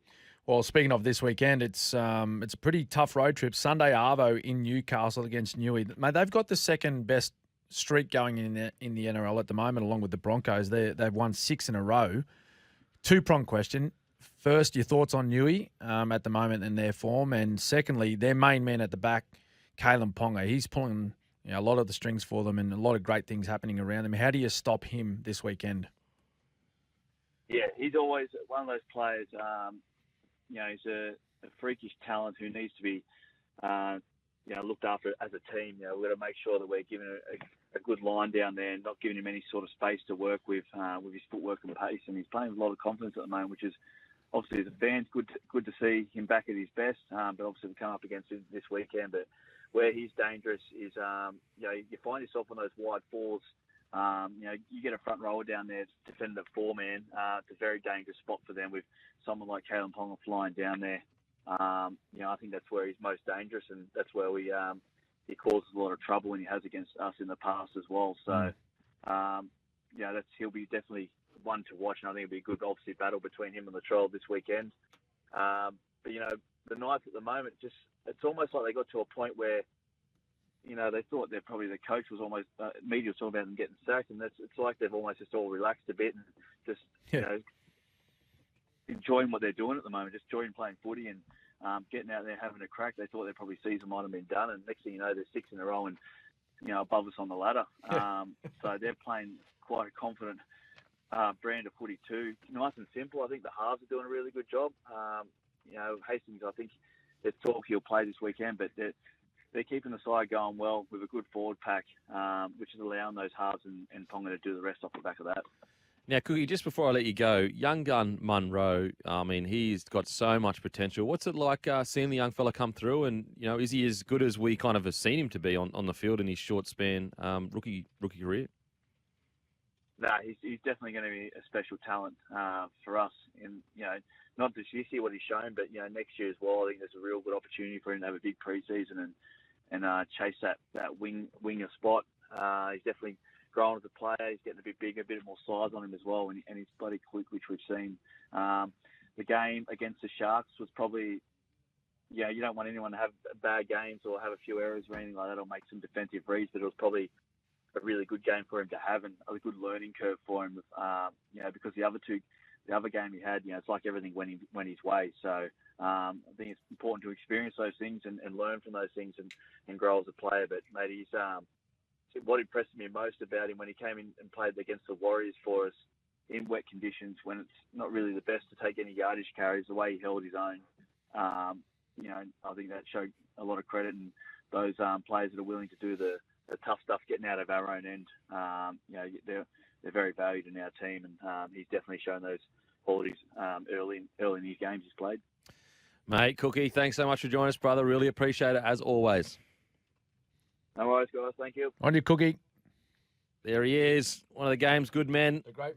Well, speaking of this weekend, it's a pretty tough road trip. Sunday Arvo in Newcastle against Newey. Mate, they've got the second best streak going in the NRL at the moment, along with the Broncos. They've won 6 in a row. 2-prong question. First, your thoughts on Newey at the moment and their form, and secondly, their main man at the back, Kalen Ponga. He's pulling a lot of the strings for them and a lot of great things happening around them. How do you stop him this weekend? Yeah, he's always one of those players. He's a freakish talent who needs to be looked after as a team. We've got to make sure that we're giving a good line down there and not giving him any sort of space to work with his footwork and pace. And he's playing with a lot of confidence at the moment, which is obviously as a fan, good to see him back at his best. But obviously we come up against him this weekend. But where he's dangerous is, you find yourself on those wide fours. You get a front rower down there, defending at 4-man. It's a very dangerous spot for them with someone like Kalen Ponga flying down there. I think that's where he's most dangerous, and that's where he causes a lot of trouble when he has against us in the past as well. So, he'll be definitely one to watch, and I think it'll be a good, obviously, battle between him and Latrell this weekend. But the Knights at the moment, it's almost like they got to a point where, they thought the coach was almost, media was talking about them getting sacked, and it's like they've almost just all relaxed a bit and just, enjoying what they're doing at the moment, just enjoying playing footy and getting out there having a crack. They thought their probably season might have been done, and next thing you know, they're 6 in a row and above us on the ladder. So they're playing quite a confident brand of footy too. Nice and simple. I think the halves are doing a really good job. Hastings, I think there's talk he'll play this weekend, but they're keeping the side going well with a good forward pack, which is allowing those halves and Ponga to do the rest off the back of that. Now, Cookie, just before I let you go, young gun Munro, he's got so much potential. What's it like seeing the young fella come through? And, is he as good as we kind of have seen him to be on the field in his short span rookie career? No, he's definitely going to be a special talent for us. And, not just this year what he's shown, but, next year as well. I think there's a real good opportunity for him to have a big preseason and chase that winger spot. He's definitely growing as a player. He's getting a bit bigger, a bit more size on him as well, and he's bloody quick, which we've seen. The game against the Sharks was probably, you don't want anyone to have bad games or have a few errors or anything like that or make some defensive reads, but it was probably a really good game for him to have and a good learning curve for him, because the other game he had, it's like everything went his way. So I think it's important to experience those things and learn from those things and grow as a player. But, mate, he's... what impressed me most about him when he came in and played against the Warriors for us in wet conditions when it's not really the best to take any yardage carries, the way he held his own, I think that showed a lot of credit. And those players that are willing to do the tough stuff getting out of our own end, they're very valued in our team. And he's definitely shown those qualities early in these games he's played. Mate, Cookie, thanks so much for joining us, brother. Really appreciate it, as always. No worries, guys. Thank you. On your Cookie. There he is. One of the game's good men. The great